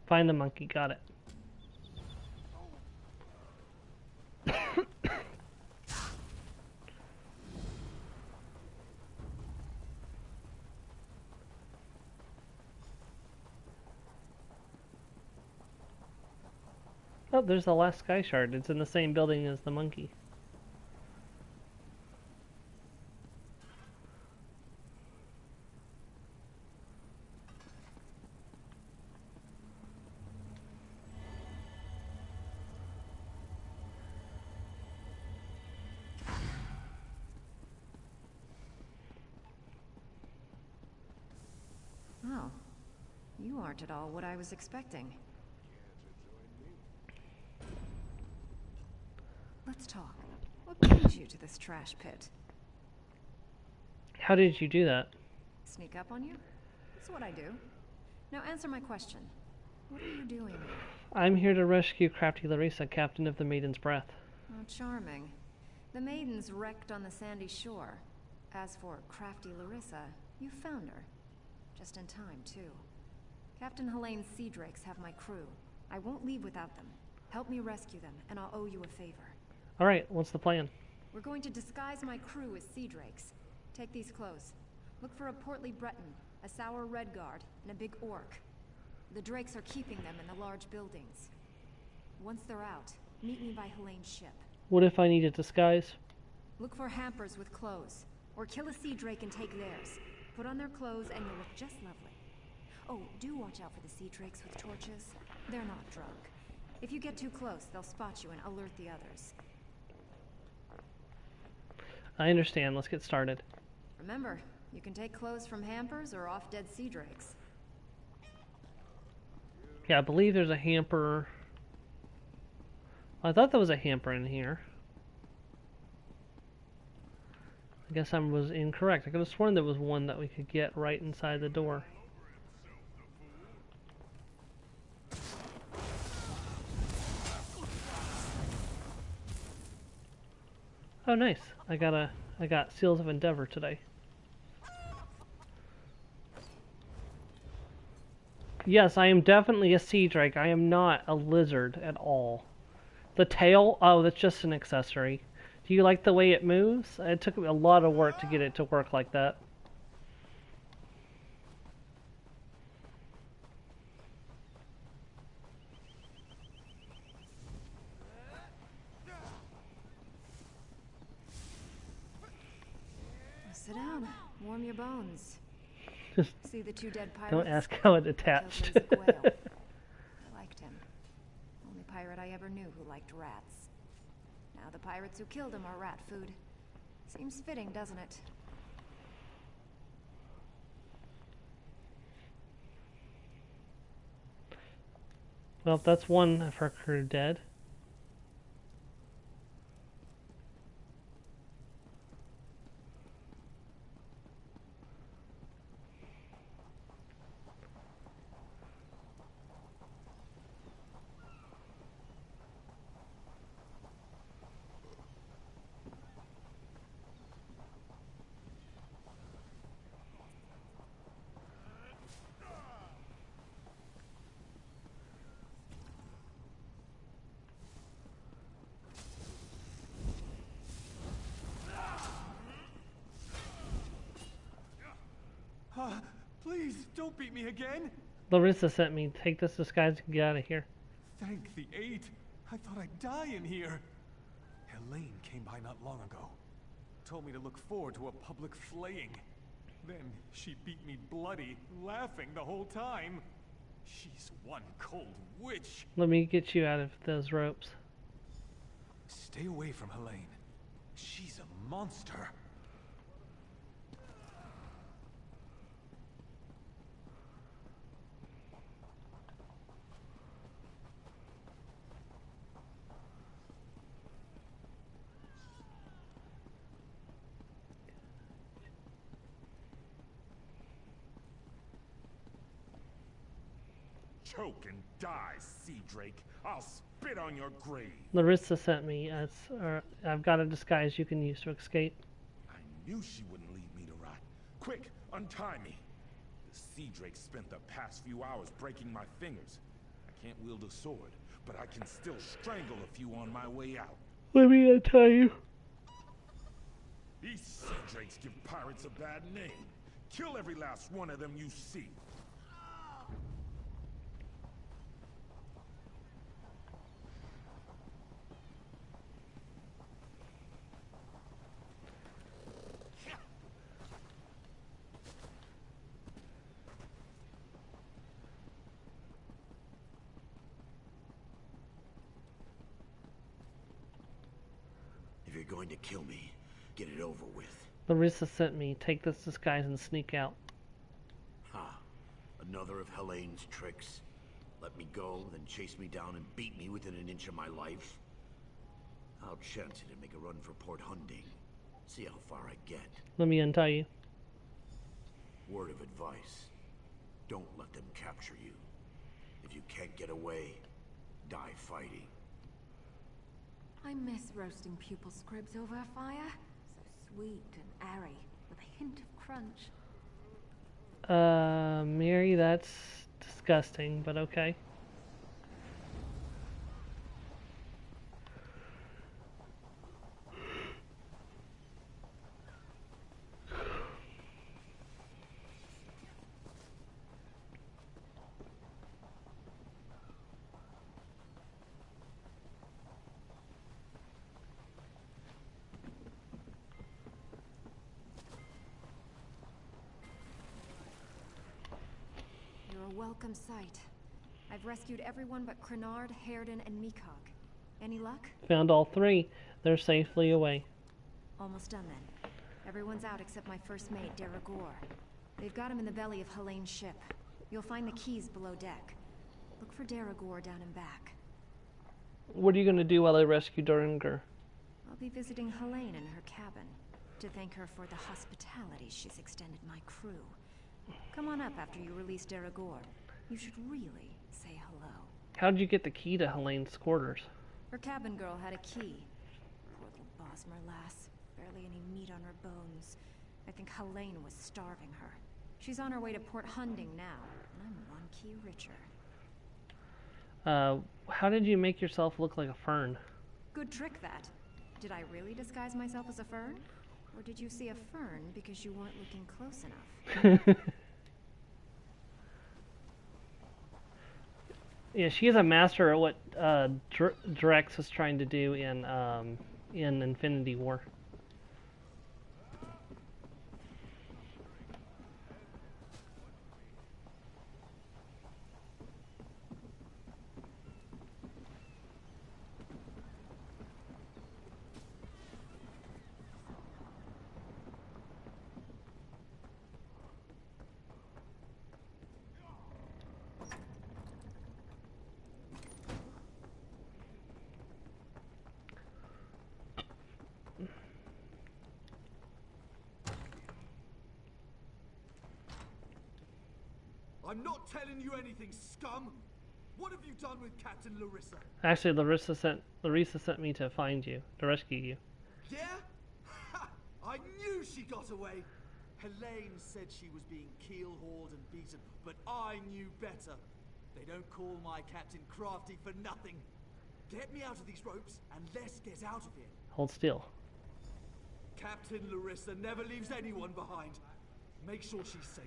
Find the monkey, got it. Oh, there's the last sky shard. It's in the same building as the monkey. Oh, you aren't at all what I was expecting. Let's talk. What brings you to this trash pit? How did you do that? Sneak up on you? That's what I do. Now answer my question. What are you doing? I'm here to rescue Crafty Larissa, captain of the Maiden's Breath. Oh, charming. The Maiden's wrecked on the sandy shore. As for Crafty Larissa, you found her. Just in time, too. Captain Helene's sea drakes have my crew. I won't leave without them. Help me rescue them, and I'll owe you a favor. Alright, what's the plan? We're going to disguise my crew as sea drakes. Take these clothes. Look for a portly Breton, a sour redguard, and a big orc. The drakes are keeping them in the large buildings. Once they're out, meet me by Helene's ship. What if I need a disguise? Look for hampers with clothes, or kill a sea drake and take theirs. Put on their clothes and you'll look just lovely. Oh, do watch out for the sea drakes with torches. They're not drunk. If you get too close, they'll spot you and alert the others. I understand. Let's get started. Remember, you can take clothes from hampers or off-dead sea drakes. Yeah, I believe there's a hamper. I thought there was a hamper in here. I guess I was incorrect. I could have sworn there was one that we could get right inside the door. Oh, nice. I got Seals of Endeavor today. Yes, I am definitely a sea drake. I am not a lizard at all. The tail? Oh, that's just an accessory. Do you like the way it moves? It took a lot of work to get it to work like that. Sit down. Warm your bones. See the two dead pirates? Don't ask how it attached. I liked him. Only pirate I ever knew who liked rats. Now the pirates who killed him are rat food. Seems fitting, doesn't it? Well, if that's one of her crew dead. Please, don't beat me again. Larissa sent me. Take this disguise and get out of here. Thank the eight. I thought I'd die in here. Helene came by not long ago. Told me to look forward to a public flaying. Then she beat me bloody, laughing the whole time. She's one cold witch. Let me get you out of those ropes. Stay away from Helene. She's a monster. Choke and die, sea drake. I'll spit on your grave. Larissa sent me. I've got a disguise you can use to escape. I knew she wouldn't leave me to rot. Quick, untie me. The sea drake spent the past few hours breaking my fingers. I can't wield a sword, but I can still strangle a few on my way out. Let me untie you. These sea drakes give pirates a bad name. Kill every last one of them you see. If you're going to kill me, get it over with. Larissa sent me. Take this disguise and sneak out. Ha! Another of Helene's tricks. Let me go, then chase me down and beat me within an inch of my life. I'll chance it and make a run for Port Hunding. See how far I get. Let me untie you. Word of advice. Don't let them capture you. If you can't get away, die fighting. I miss roasting pupil squibs over a fire. So sweet and airy, with a hint of crunch. Mary, that's disgusting, but okay. You're welcome sight. I've rescued everyone but Crenard, Hairden, and Meekog. Any luck? Found all three. They're safely away. Almost done then. Everyone's out except my first mate, Deragor. They've got him in the belly of Helene's ship. You'll find the keys below deck. Look for Deragor down and back. What are you going to do while I rescue Duringer? I'll be visiting Helene in her cabin to thank her for the hospitality she's extended my crew. Come on up after you release Deragor. You should really say hello. How did you get the key to Helene's quarters? Her cabin girl had a key. Poor little Bosmer lass. Barely any meat on her bones. I think Helene was starving her. She's on her way to Port Hunding now, and I'm one key richer. How did you make yourself look like a fern? Good trick, that. Did I really disguise myself as a fern? Or did you see a fern because you weren't looking close enough? Yeah, she is a master at what Drex was trying to do in Infinity War. I'm not telling you anything, scum! What have you done with Captain Larissa? Actually, Larissa sent me to find you, to rescue you. Yeah? Ha! I knew she got away! Helene said she was being keel-hauled and beaten, but I knew better. They don't call my captain crafty for nothing. Get me out of these ropes, and let's get out of here. Hold still. Captain Larissa never leaves anyone behind. Make sure she's safe.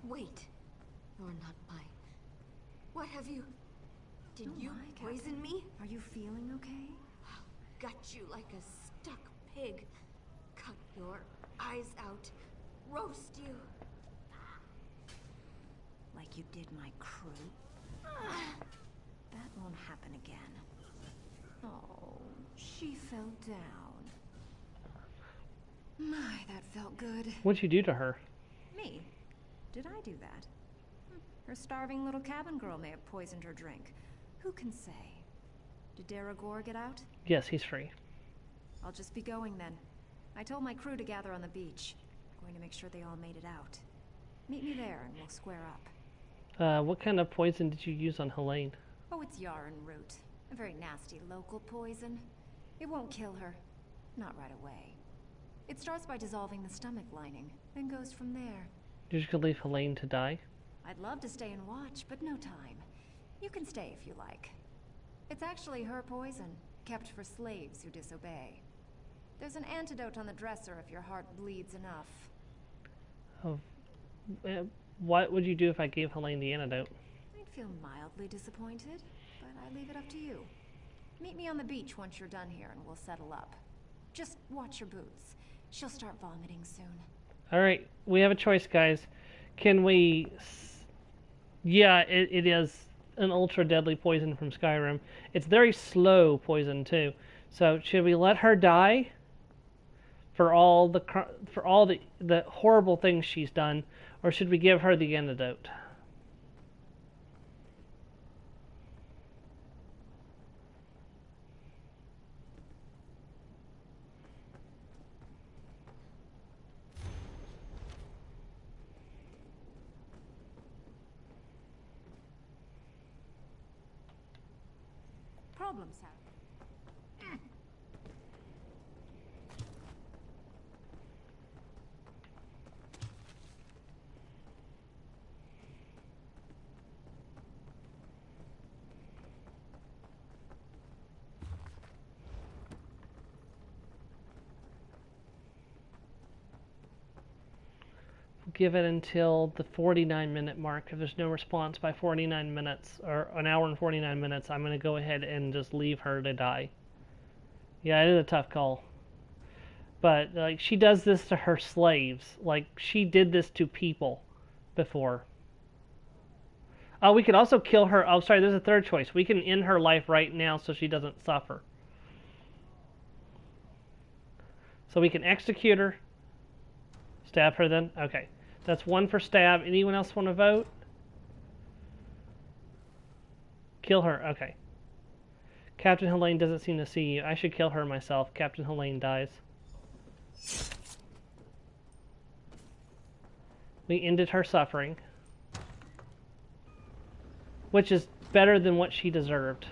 Wait. You're not mine. What have you... Did you poison me? Are you feeling okay? Gut you like a stuck pig. Cut your eyes out. Roast you. Like you did my crew? That won't happen again. Oh, she fell down. My, that felt good. What'd you do to her? Me? Did I do that? Her starving little cabin girl may have poisoned her drink. Who can say? Did Deragor get out? Yes, he's free. I'll just be going then. I told my crew to gather on the beach. Going to make sure they all made it out. Meet me there and we'll square up. What kind of poison did you use on Helene? Oh, it's yarn root. A very nasty local poison. It won't kill her. Not right away. It starts by dissolving the stomach lining, then goes from there. You're just gonna leave Helene to die? I'd love to stay and watch, but no time. You can stay if you like. It's actually her poison, kept for slaves who disobey. There's an antidote on the dresser if your heart bleeds enough. Oh, what would you do if I gave Helene the antidote? I'd feel mildly disappointed, but I leave it up to you. Meet me on the beach once you're done here and we'll settle up. Just watch your boots. She'll start vomiting soon. Alright, we have a choice, guys. Can we... Yeah, it is an ultra-deadly poison from Skyrim. It's very slow poison, too. So, should we let her die? For all the horrible things she's done? Or should we give her the antidote? Problem, Sarah. give it until the 49-minute mark. If there's no response by 49 minutes, or an hour and 49 minutes, I'm going to go ahead and just leave her to die. Yeah, it is a tough call. But, like, she does this to her slaves. Like, she did this to people before. Oh, we could also kill her. Oh, sorry, there's a third choice. We can end her life right now so she doesn't suffer. So we can execute her. Stab her then? Okay. That's one for stab. Anyone else want to vote? Kill her. Okay. Captain Helene doesn't seem to see you. I should kill her myself. Captain Helene dies. We ended her suffering. Which is better than what she deserved.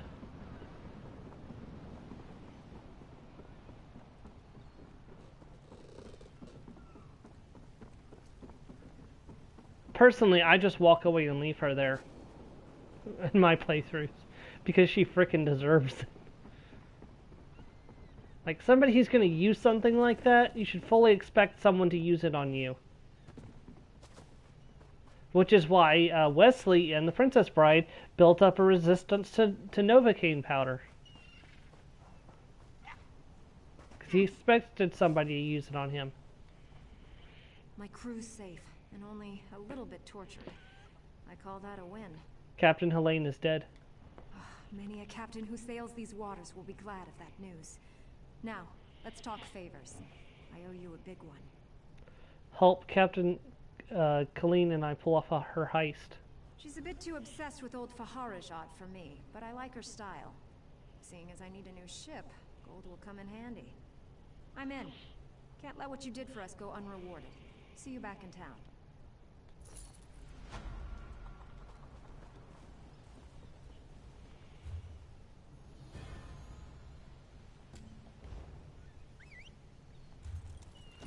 Personally, I just walk away and leave her there in my playthroughs because she frickin' deserves it. Like, somebody who's going to use something like that, you should fully expect someone to use it on you. Which is why Wesley and the Princess Bride built up a resistance to Novocaine powder. Because he expected somebody to use it on him. My crew's safe, and only a little bit tortured. I call that a win. Captain Helene is dead. Many a captain who sails these waters will be glad of that news. Now, let's talk favors. I owe you a big one. Help Captain Colleen and I pull off her heist. She's a bit too obsessed with old Faharajat for me, but I like her style. Seeing as I need a new ship, gold will come in handy. I'm in. Can't let what you did for us go unrewarded. See you back in town.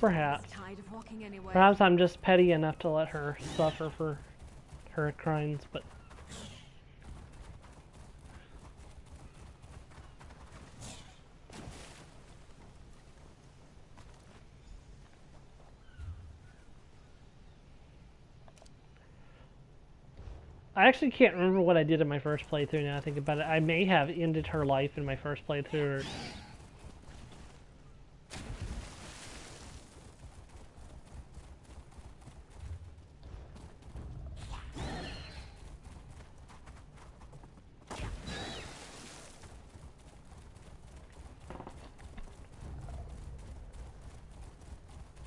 Perhaps. Tired of walking anyway. Perhaps I'm just petty enough to let her suffer for her crimes, but... I actually can't remember what I did in my first playthrough now I think about it. I may have ended her life in my first playthrough.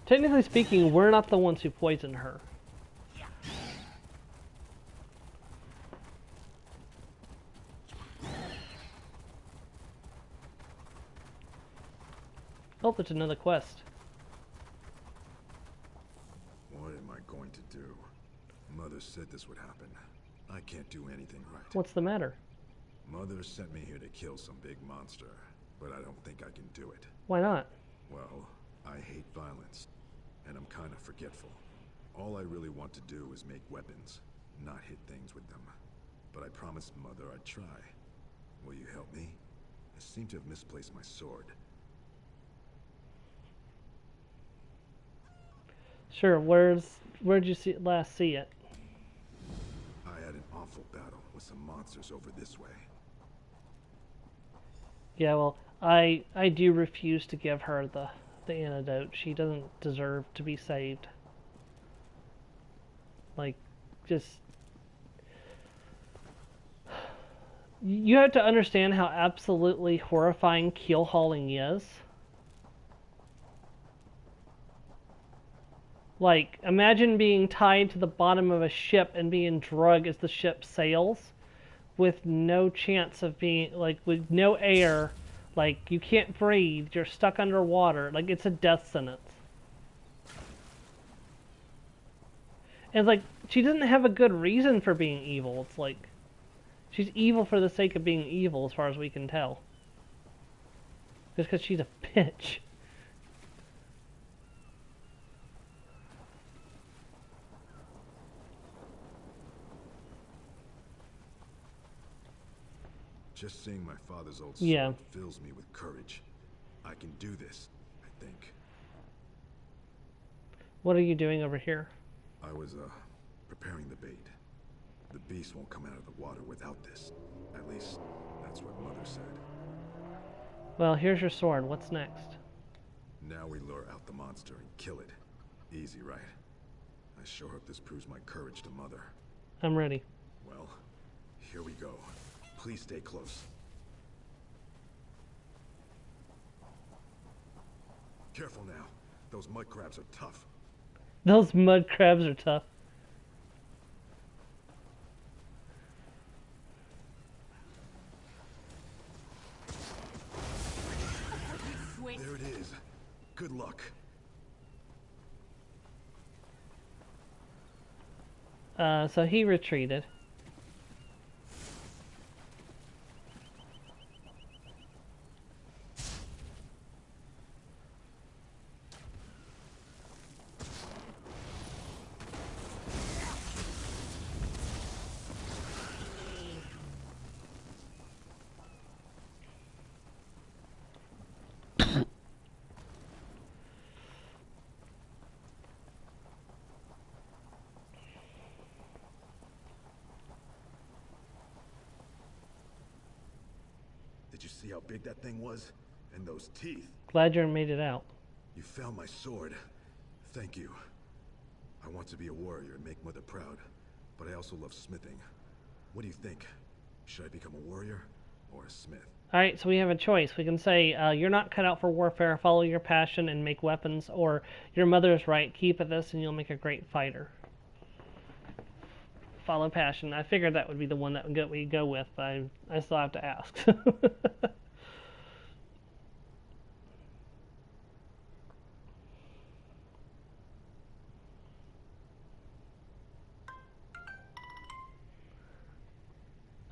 Technically speaking, we're not the ones who poisoned her. Oh, there's another quest. What am I going to do? Mother said this would happen. I can't do anything right. What's the matter? Mother sent me here to kill some big monster, but I don't think I can do it. Why not? Well, I hate violence, and I'm kind of forgetful. All I really want to do is make weapons, not hit things with them. But I promised Mother I'd try. Will you help me? I seem to have misplaced my sword. Sure, where'd you last see it? I had an awful battle with some monsters over this way. Yeah, well, I do refuse to give her the antidote. She doesn't deserve to be saved. Like, just... You have to understand how absolutely horrifying keel hauling is. Like, imagine being tied to the bottom of a ship and being drugged as the ship sails with no chance of being, like, with no air. Like, you can't breathe. You're stuck underwater. Like, it's a death sentence. And, like, she doesn't have a good reason for being evil. It's like, she's evil for the sake of being evil, as far as we can tell. Just because she's a bitch. Just seeing my father's old sword fills me with courage. I can do this, I think. What are you doing over here? I was, preparing the bait. The beast won't come out of the water without this. At least, that's what Mother said. Well, here's your sword. What's next? Now we lure out the monster and kill it. Easy, right? I sure hope this proves my courage to Mother. I'm ready. Well, here we go. Please stay close. Careful now. Those mud crabs are tough. Those mud crabs are tough. There it is. Good luck. So he retreated. Did you see how big that thing was? And those teeth. Glad you made it out. You found my sword. Thank you. I want to be a warrior and make Mother proud, but I also love smithing. What do you think? Should I become a warrior or a smith? Alright, so we have a choice. We can say, you're not cut out for warfare, follow your passion and make weapons, or your mother is right, keep at this and you'll make a great fighter. Follow passion. I figured that would be the one that we'd go with, but I still have to ask.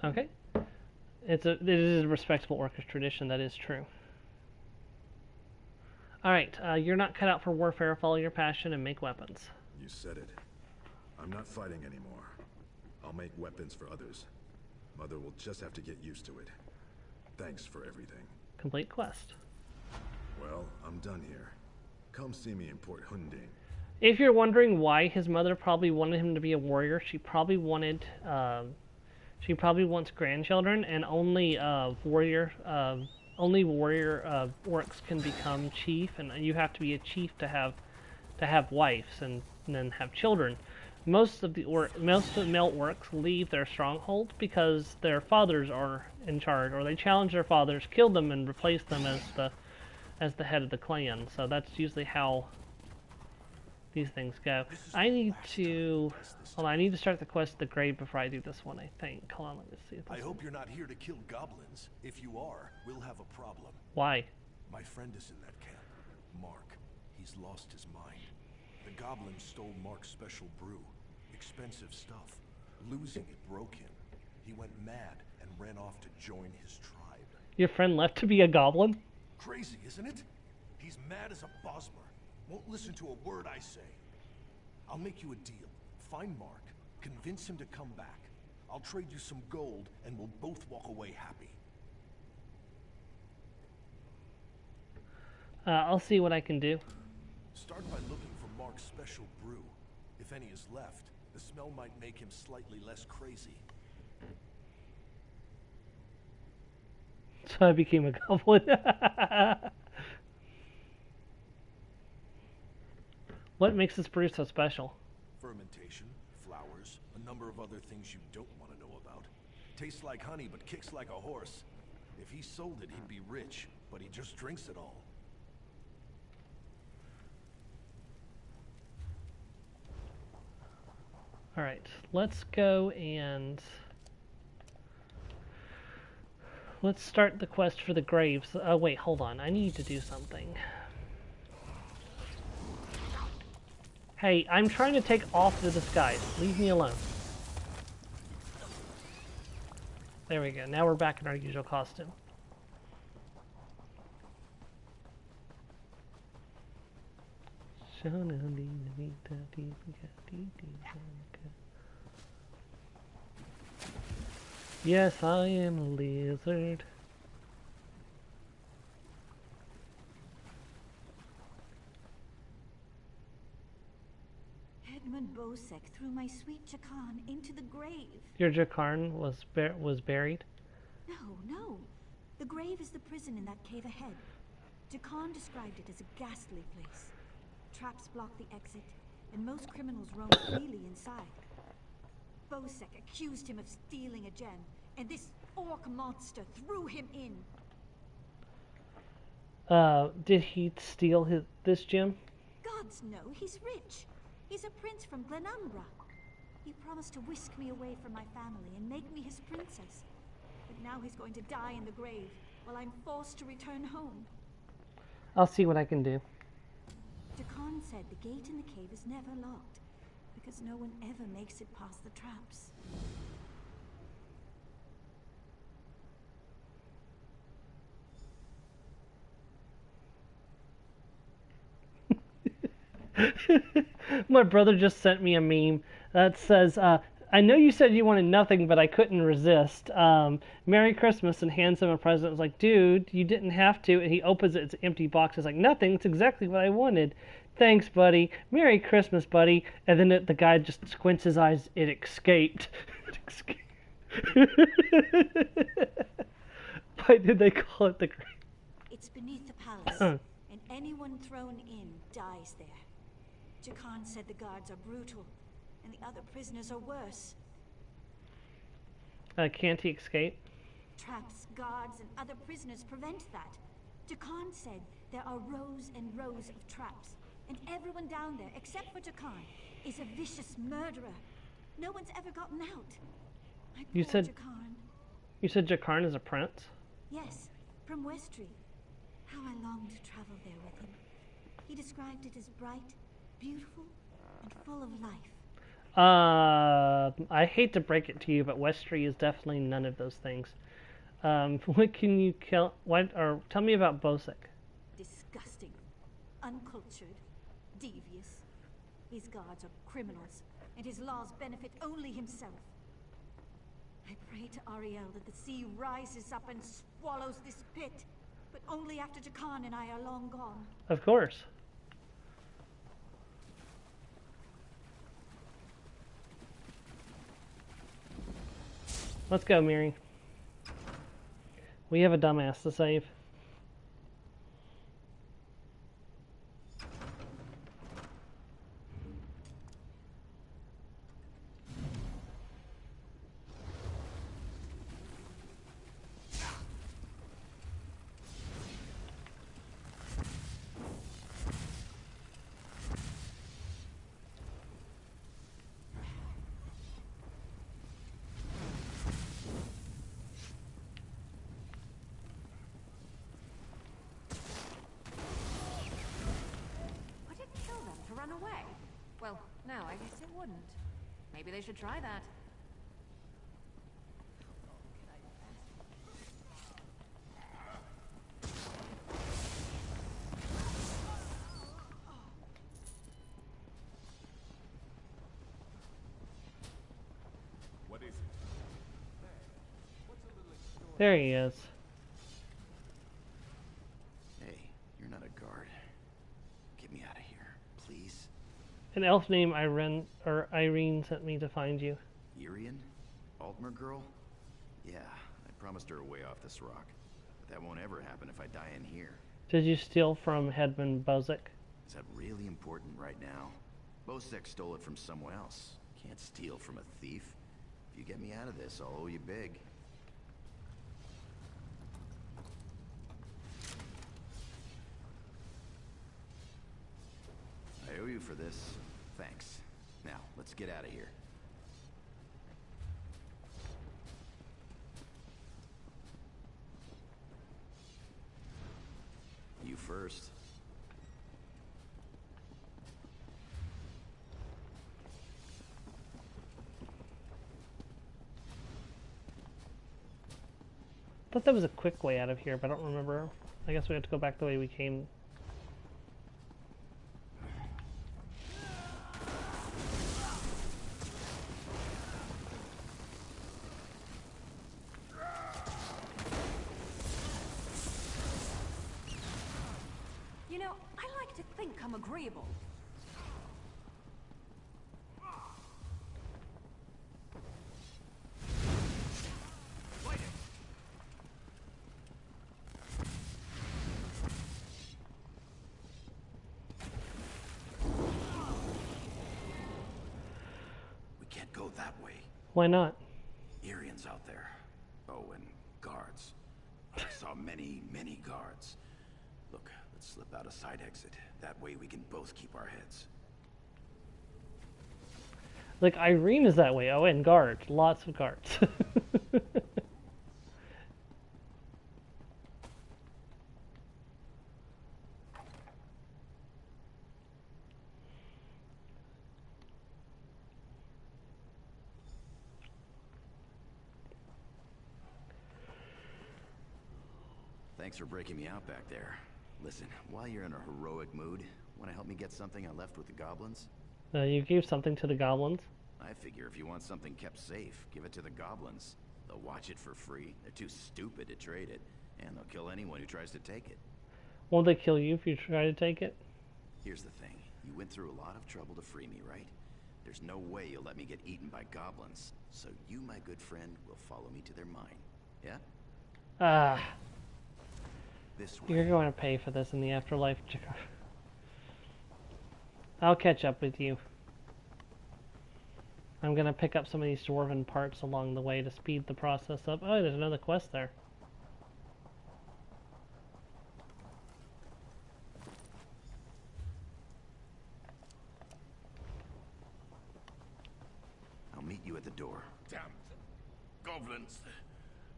Okay. It is a respectable orcish tradition, that is true. Alright, you're not cut out for warfare, follow your passion and make weapons. You said it. I'm not fighting anymore. I'll make weapons for others. Mother will just have to get used to it. Thanks for everything. Complete quest. Well, I'm done here. Come see me in Port Hunding. If you're wondering why his mother probably wanted him to be a warrior, she probably wants grandchildren, and only warrior orcs can become chief, and you have to be a chief to have wives and then have children. Most of the male orcs leave their stronghold because their fathers are in charge, or they challenge their fathers, kill them, and replace them as the head of the clan. So that's usually how these things go. I need to start the quest of the grave before I do this one, I think. Hold on, let me see. I hope you're not here to kill goblins. If you are, we'll have a problem. Why? My friend is in that camp. Mark. He's lost his mind. The goblins stole Mark's special brew. Expensive stuff. Losing it broke him. He went mad and ran off to join his tribe. Your friend left to be a goblin? Crazy, isn't it? He's mad as a Bosmer. Won't listen to a word I say. I'll make you a deal. Find Mark. Convince him to come back. I'll trade you some gold and we'll both walk away happy. I'll see what I can do. Start by looking for Mark's special brew. If any is left, the smell might make him slightly less crazy. So I became a goblin. What makes this brew so special? Fermentation, flowers, a number of other things you don't want to know about. Tastes like honey but kicks like a horse. If he sold it, he'd be rich, but he just drinks it all. Alright, let's go and let's start the quest for the graves. Oh wait, hold on. I need to do something. Hey, I'm trying to take off the disguise. Leave me alone. There we go. Now we're back in our usual costume. Yes, I am a lizard. Edmund Bosek threw my sweet Jakan into the grave. Your Jakarn was buried? No. The grave is the prison in that cave ahead. Jakan described it as a ghastly place. Traps block the exit, and most criminals roam freely inside. Bosek accused him of stealing a gem, and this orc monster threw him in. Did he steal this gem? Gods no, he's rich. He's a prince from Glenumbra. He promised to whisk me away from my family and make me his princess. But now he's going to die in the grave, while I'm forced to return home. I'll see what I can do. Jakan said the gate in the cave is never locked, because no one ever makes it past the traps. My brother just sent me a meme that says, I know you said you wanted nothing, but I couldn't resist. Merry Christmas, and hands him a present. It's like, dude, you didn't have to. And he opens it, it's an empty box. It's like, nothing, it's exactly what I wanted. Thanks, buddy. Merry Christmas, buddy. And then the guy just squints his eyes. It escaped. It escaped. Why did they call it the grave? It's beneath the palace, and anyone thrown in dies there. Jakan said the guards are brutal, and the other prisoners are worse. Can't he escape? Traps, guards, and other prisoners prevent that. Jakan said there are rows and rows of traps, and everyone down there, except for Jakan, is a vicious murderer. No one's ever gotten out. You said Jakarn is a prince? Yes, from Westry. How I longed to travel there with him. He described it as bright, beautiful, and full of life. I hate to break it to you, but Westry is definitely none of those things. What can you tell me about Bosek? Disgusting, uncultured, devious. His guards are criminals, and his laws benefit only himself. I pray to Ariel that the sea rises up and swallows this pit, but only after Jakan and I are long gone. Of course. Let's go, Miri. We have a dumbass to save. Well, no, I guess it wouldn't. Maybe they should try that. What is it? There he is. Hey, you're not a guard. Get me out of here, please. An elf named Irene sent me to find you. Irian? Altmer girl? Yeah, I promised her a way off this rock. But that won't ever happen if I die in here. Did you steal from Headman Bozek? Is that really important right now? Bosek stole it from someone else. Can't steal from a thief. If you get me out of this, I'll owe you big. I owe you for this. Thanks. Now, let's get out of here. You first. I thought that was a quick way out of here, but I don't remember. I guess we have to go back the way we came. You know, I like to think I'm agreeable. that way. Why not? Irians out there. Oh, and guards. I saw many, many guards. Look, let's slip out a side exit. That way we can both keep our heads. Like, Irene is that way. Oh, and guards. Lots of guards. Thanks for breaking me out back there. Listen, while you're in a heroic mood, want to help me get something I left with the goblins? You gave something to the goblins? I figure if you want something kept safe, give it to the goblins. They'll watch it for free. They're too stupid to trade it, and they'll kill anyone who tries to take it. Won't they kill you if you try to take it? Here's the thing. You went through a lot of trouble to free me, right? There's no way you'll let me get eaten by goblins. So you, my good friend, will follow me to their mine. Yeah? Ah. This way. You're going to pay for this in the afterlife. I'll catch up with you. I'm going to pick up some of these dwarven parts along the way to speed the process up. Oh, there's another quest there. I'll meet you at the door. Damn. Goblins.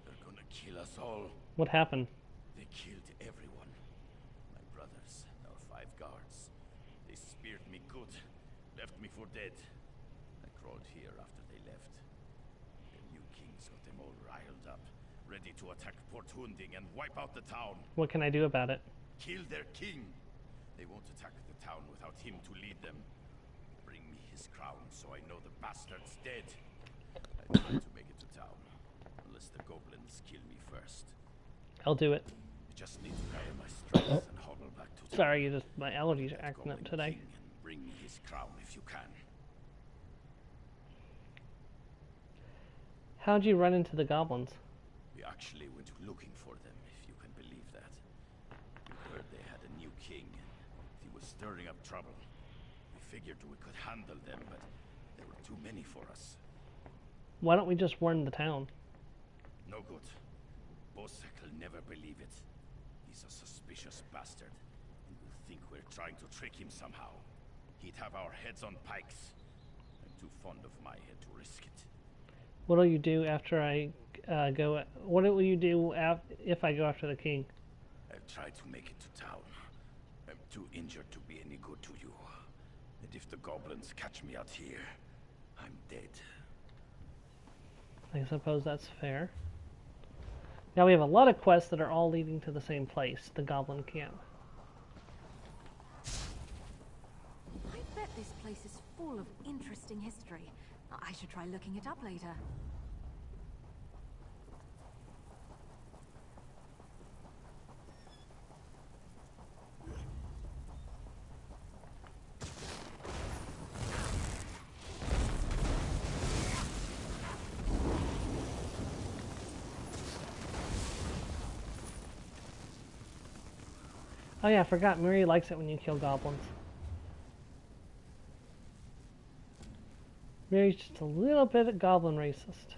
They're gonna kill us all. What happened? They killed everyone. My brothers, our 5 guards. They speared me good, left me for dead. I crawled here after they left. The new king's got them all riled up, ready to attack Port Hunding and wipe out the town. What can I do about it? Kill their king. They won't attack the town without him to lead them. Bring me his crown so I know the bastard's dead. I try to make it to town, unless the goblins kill me first. I'll do it. I just need to gather my strength and hobble back to town. Sorry, my allergies are acting up today. Bring me his crown if you can. How'd you run into the goblins? We actually went looking for them, if you can believe that. We heard they had a new king, and he was stirring up trouble. We figured we could handle them, but there were too many for us. Why don't we just warn the town? No good. Bosek will never believe it. He's a suspicious bastard, and will think we're trying to trick him somehow. He'd have our heads on pikes. I'm too fond of my head to risk it. What'll you do after I go? What will you do if I go after the king? I'll try to make it to town. I'm too injured to be any good to you. And if the goblins catch me out here, I'm dead. I suppose that's fair. Now we have a lot of quests that are all leading to the same place, the goblin camp. I bet this place is full of interesting history. I should try looking it up later. Oh yeah, I forgot. Miri likes it when you kill goblins. Miri's just a little bit goblin racist.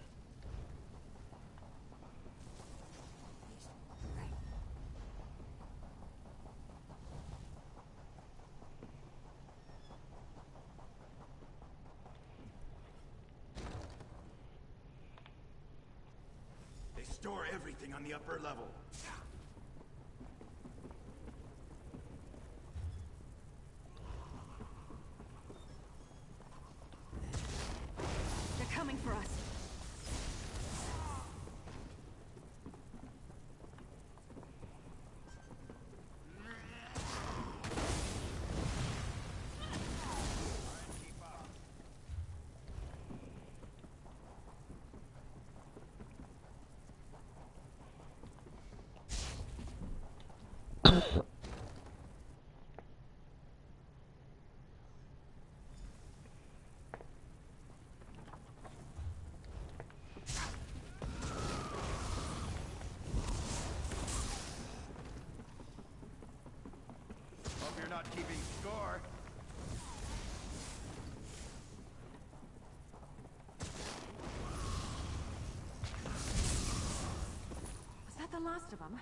They store everything on the upper level. They're coming for us. of them.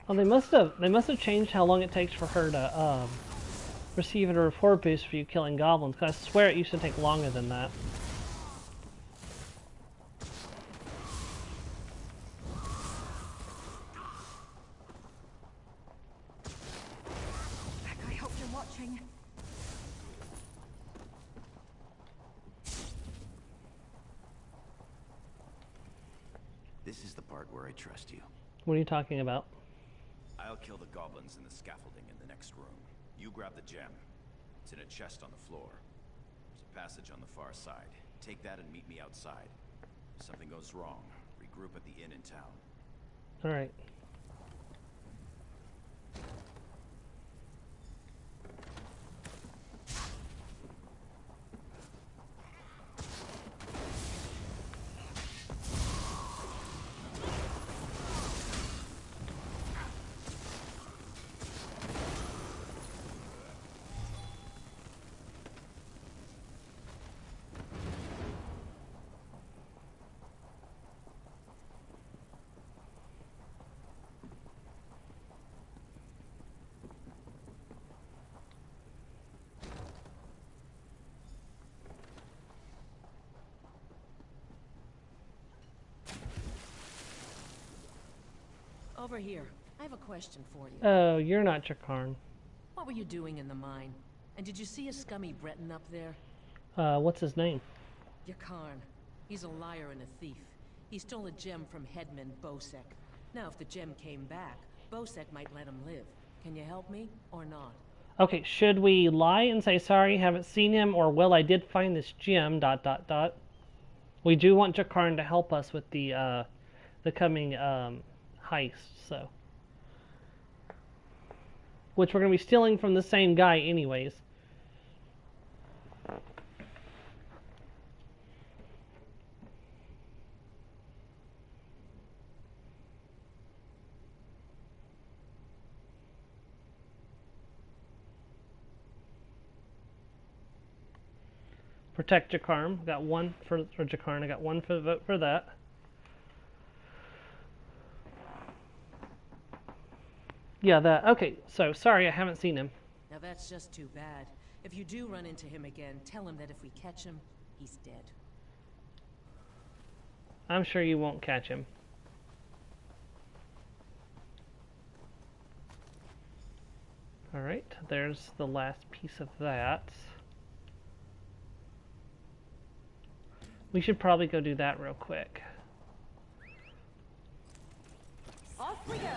Well, they must have changed how long it takes for her to receive a report boost for you killing goblins. 'Cause I swear it used to take longer than that. I hope you're watching. This is the part where I trust you. What are you talking about? I'll kill the goblins in the scaffolding in the next room. You grab the gem. It's in a chest on the floor. There's a passage on the far side. Take that and meet me outside. If something goes wrong, regroup at the inn in town. Alright. Over here. I have a question for you. Oh, you're not Jakarn. What were you doing in the mine? And did you see a scummy Breton up there? What's his name? Yakarn. He's a liar and a thief. He stole a gem from headman Bosek. Now, if the gem came back, Bosek might let him live. Can you help me, or not? Okay, should we lie and say sorry, haven't seen him, or well, I did find this gem, ... We do want Jakarn to help us with the coming, heist, so. Which we're going to be stealing from the same guy anyways. Protect Jakarn. Got one for Jakarn. I got one for the vote for that. Yeah, that. Okay, so sorry I haven't seen him. Now that's just too bad. If you do run into him again, tell him that if we catch him, he's dead. I'm sure you won't catch him. Alright, there's the last piece of that. We should probably go do that real quick. Off we go.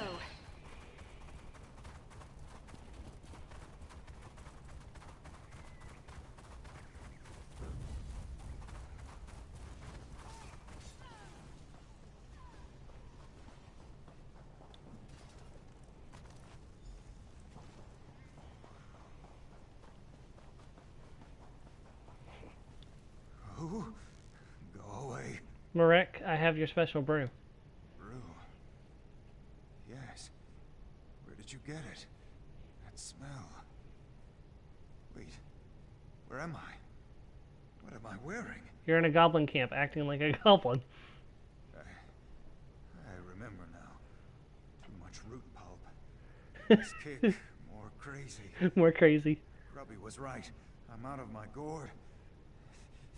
Go away. Marek, I have your special brew. Brew? Yes. Where did you get it? That smell. Wait. Where am I? What am I wearing? You're in a goblin camp, acting like a goblin. I remember now. Too much root pulp. This kick, more crazy. More crazy. Grubby was right. I'm out of my gourd.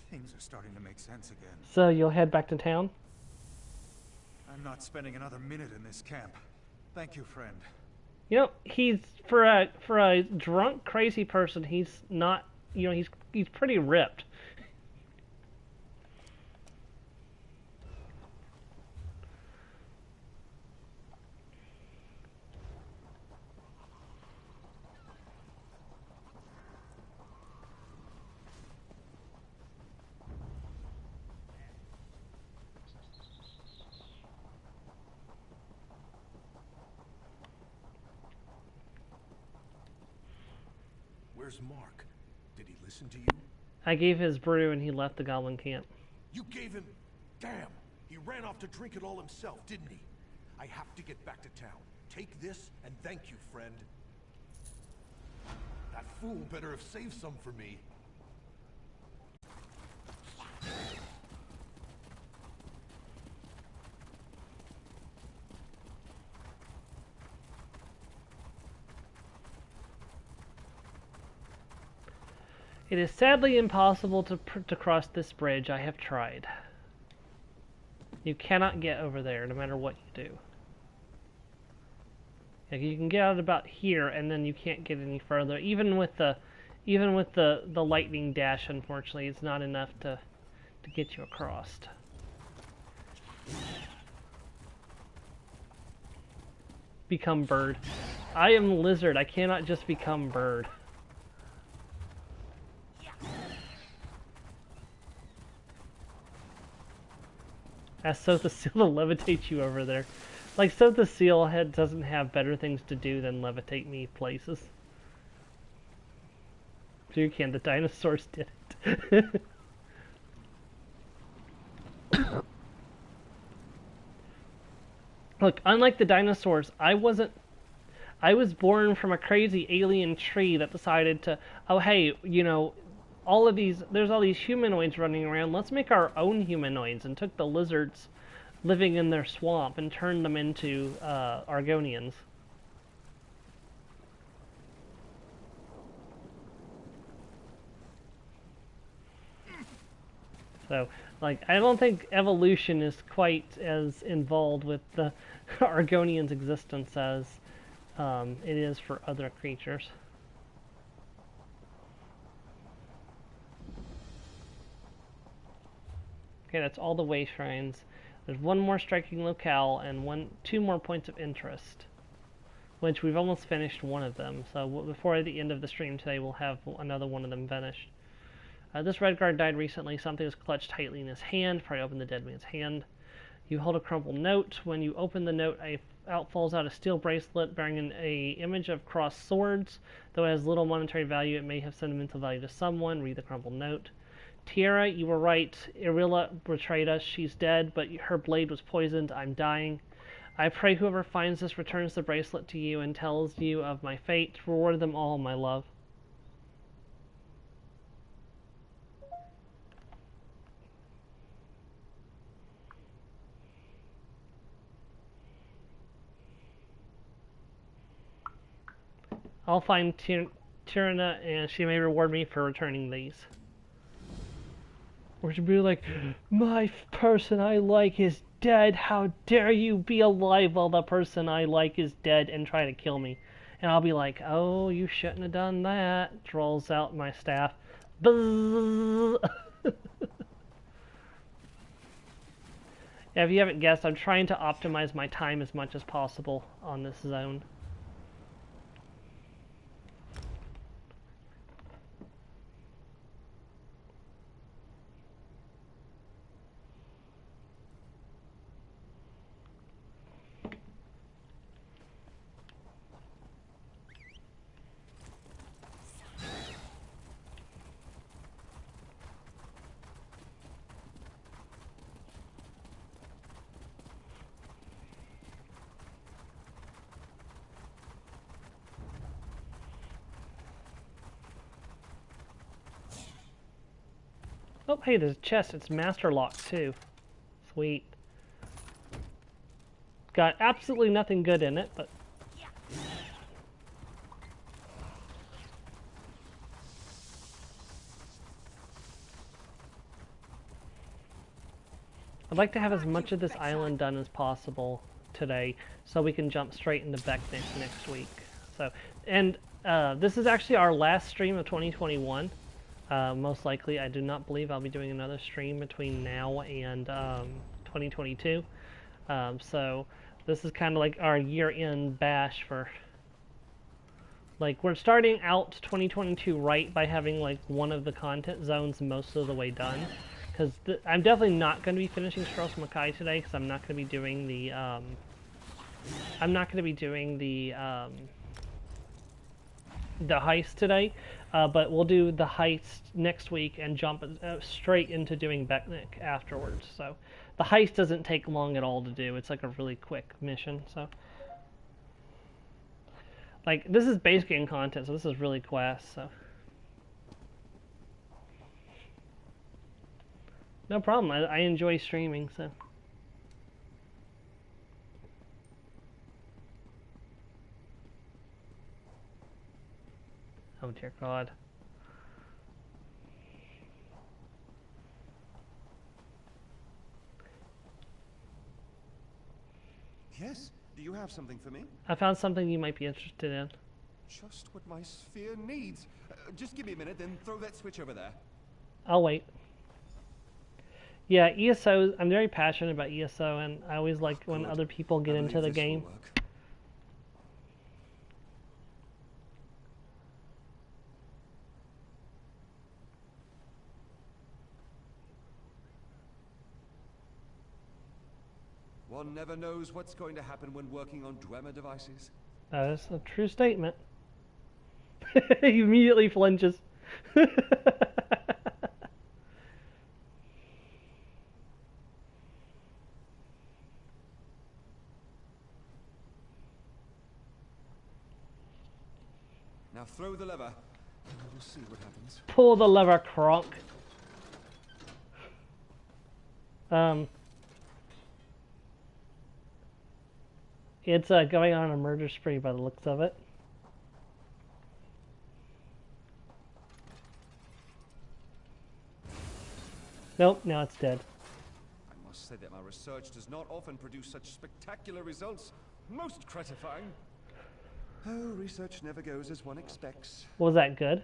Things are starting to make sense again. So you'll head back to town? I'm not spending another minute in this camp. Thank you, friend. You know, he's for a drunk, crazy person. He's not. You know, he's pretty ripped. Where's Mark? Did he listen to you? I gave his brew and he left the goblin camp. You gave him... Damn! He ran off to drink it all himself, didn't he? I have to get back to town. Take this and thank you, friend. That fool better have saved some for me. It is sadly impossible to cross this bridge. I have tried. You cannot get over there, no matter what you do. Like, you can get out about here, and then you can't get any further. Even with the lightning dash, unfortunately, it's not enough to get you across. Become bird. I am lizard. I cannot just become bird. Ask Sotha Seal to levitate you over there. Like, Sotha Sealhead doesn't have better things to do than levitate me places. So you can. The dinosaurs did it. Look, unlike the dinosaurs, I was born from a crazy alien tree that decided to, oh hey, you know, there's all these humanoids running around, let's make our own humanoids, and took the lizards living in their swamp and turned them into Argonians. So, like, I don't think evolution is quite as involved with the Argonians' existence as it is for other creatures. Okay, that's all the way shrines. There's one more striking locale and two more points of interest, which we've almost finished one of them. So before the end of the stream today, we'll have another one of them finished. This Redguard died recently. Something was clutched tightly in his hand. Probably opened the dead man's hand. You hold a crumpled note. When you open the note, falls out a steel bracelet bearing an image of crossed swords. Though it has little monetary value, it may have sentimental value to someone. Read the crumpled note. Tiara, you were right. Irilla betrayed us. She's dead, but her blade was poisoned. I'm dying. I pray whoever finds this returns the bracelet to you and tells you of my fate. Reward them all, my love. I'll find Tirana, and she may reward me for returning these. Or she'll be like, my person I like is dead. How dare you be alive while the person I like is dead and try to kill me? And I'll be like, oh, you shouldn't have done that. Draws out my staff. Buzz. If you haven't guessed, I'm trying to optimize my time as much as possible on this zone. Oh, hey, there's a chest. It's master locked, too. Sweet. Got absolutely nothing good in it, but... I'd like to have as much of this island done as possible today, so we can jump straight into Becknick next week. So, and this is actually our last stream of 2021. Most likely, I do not believe I'll be doing another stream between now and 2022. So this is kind of like our year-end bash for... Like, we're starting out 2022 right by having, like, one of the content zones most of the way done. Because I'm definitely not going to be finishing Stros Makai today, because I'm not going to be doing the... the heist today, but we'll do the heist next week and jump straight into doing Becknick afterwards. So the heist doesn't take long at all to do. It's like a really quick mission. So like this is base game content, so this is really quest. So no problem. I enjoy streaming. So. Oh dear God. Yes? Do you have something for me? I found something you might be interested in. Just what my sphere needs. Just give me a minute, then throw that switch over there. I'll wait. Yeah, ESO, I'm very passionate about ESO, and I always like when other people get into the game. One never knows what's going to happen when working on Dwemer devices. That is a true statement. He immediately flinches. Now throw the lever, and we'll see what happens. Pull the lever, Kronk. It's going on a murder spree by the looks of it. Nope, now it's dead. I must say that my research does not often produce such spectacular results. Most gratifying. Oh, research never goes as one expects. Was that good?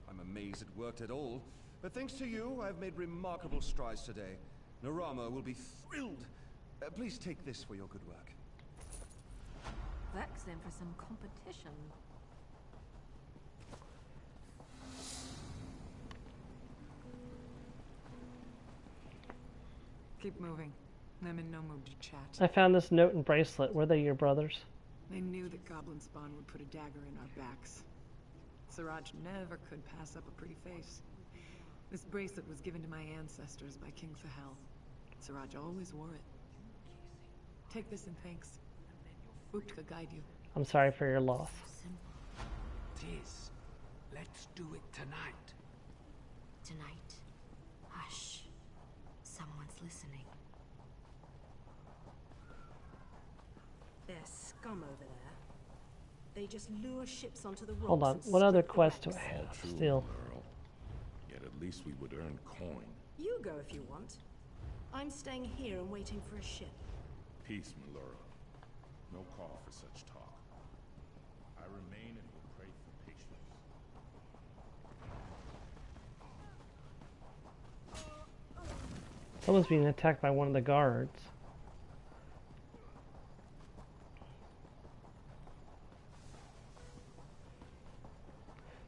I'm amazed it worked at all. But thanks to you, I've made remarkable strides today. Narama will be thrilled. Please take this for your good work. Vex them for some competition. Keep moving. I'm in no mood to chat. I found this note and bracelet. Were they your brothers? They knew that Goblin Spawn would put a dagger in our backs. Siraj never could pass up a pretty face. This bracelet was given to my ancestors by King Sahel. Siraj always wore it. Take this in thanks. Utka guide you. I'm sorry for your loss. Tis. Let's do it tonight. Tonight? Hush. Someone's listening. There's scum over there. They just lure ships onto the rocks. Hold on. and What other strip the quest do I wrecks. have True, still? Earl. Yet at least we would earn coin. You go if you want. I'm staying here and waiting for a ship. Peace, Melora. No call for such talk. I remain and will pray for patience. Someone's being attacked by one of the guards.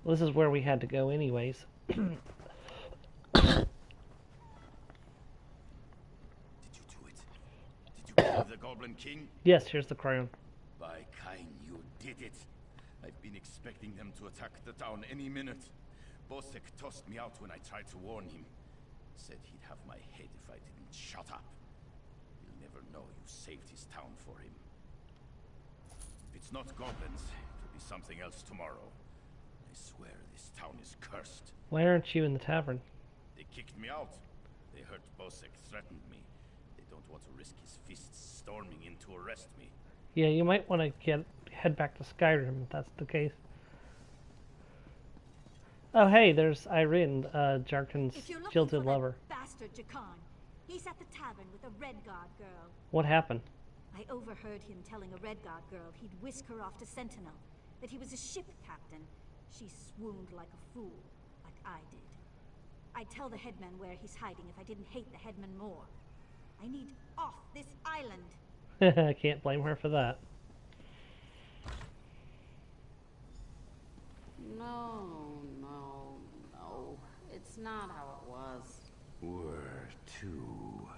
Well, this is where we had to go anyways. The Goblin King? Yes, here's the crown. By Kain, you did it. I've been expecting them to attack the town any minute. Bosek tossed me out when I tried to warn him. Said he'd have my head if I didn't shut up. He'll never know you saved his town for him. If it's not goblins, it'll be something else tomorrow. I swear this town is cursed. Why aren't you in the tavern? They kicked me out. They hurt Bosek, threatened me. They don't want to risk his fists storming in to arrest me. Yeah, you might want to head back to Skyrim if that's the case. Oh, hey, there's Irene, Jarkin's jilted lover. Bastard Jakan. He's at the tavern with a Red Guard girl. What happened? I overheard him telling a Red Guard girl he'd whisk her off to Sentinel, that he was a ship captain. She swooned like a fool, like I did. I'd tell the headman where he's hiding if I didn't hate the headman more. I need off this island. I can't blame her for that. No, no, no. It's not how it was. Where to?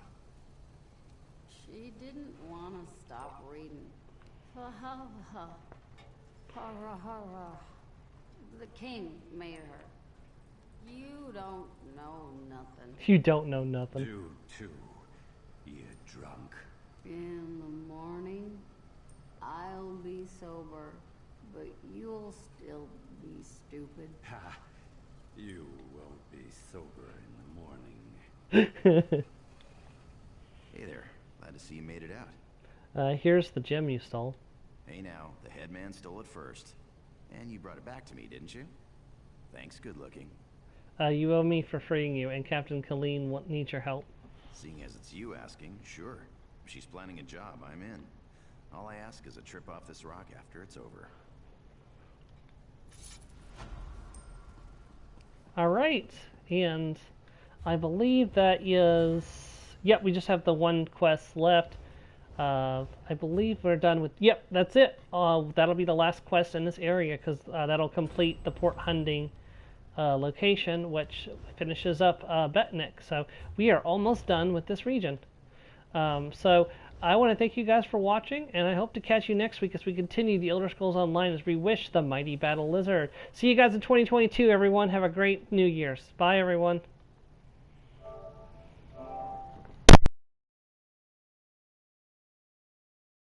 She didn't want to stop reading. Fahavha. Parahara. The king made her. You don't know nothing. You don't know nothing. Do too, you drunk. In the morning, I'll be sober, but you'll still be stupid. Ha! You won't be sober in the morning. Hey there. Glad to see you made it out. Here's the gem you stole. Hey now, the headman stole it first. And you brought it back to me, didn't you? Thanks, good looking. You owe me for freeing you, and Captain Colleen needs your help. Seeing as it's you asking, sure. If she's planning a job, I'm in. All I ask is a trip off this rock after it's over. Alright, and I believe that is... Yep, we just have the one quest left. I believe we're done with... Yep, that's it. That'll be the last quest in this area, because that'll complete the Port Hunding location, which finishes up Betnik. So we are almost done with this region. So I want to thank you guys for watching, and I hope to catch you next week as we continue the Elder Scrolls Online as Reewish the Mighty Battle Lizard. See you guys in 2022, everyone. Have a great New Year's. Bye, everyone.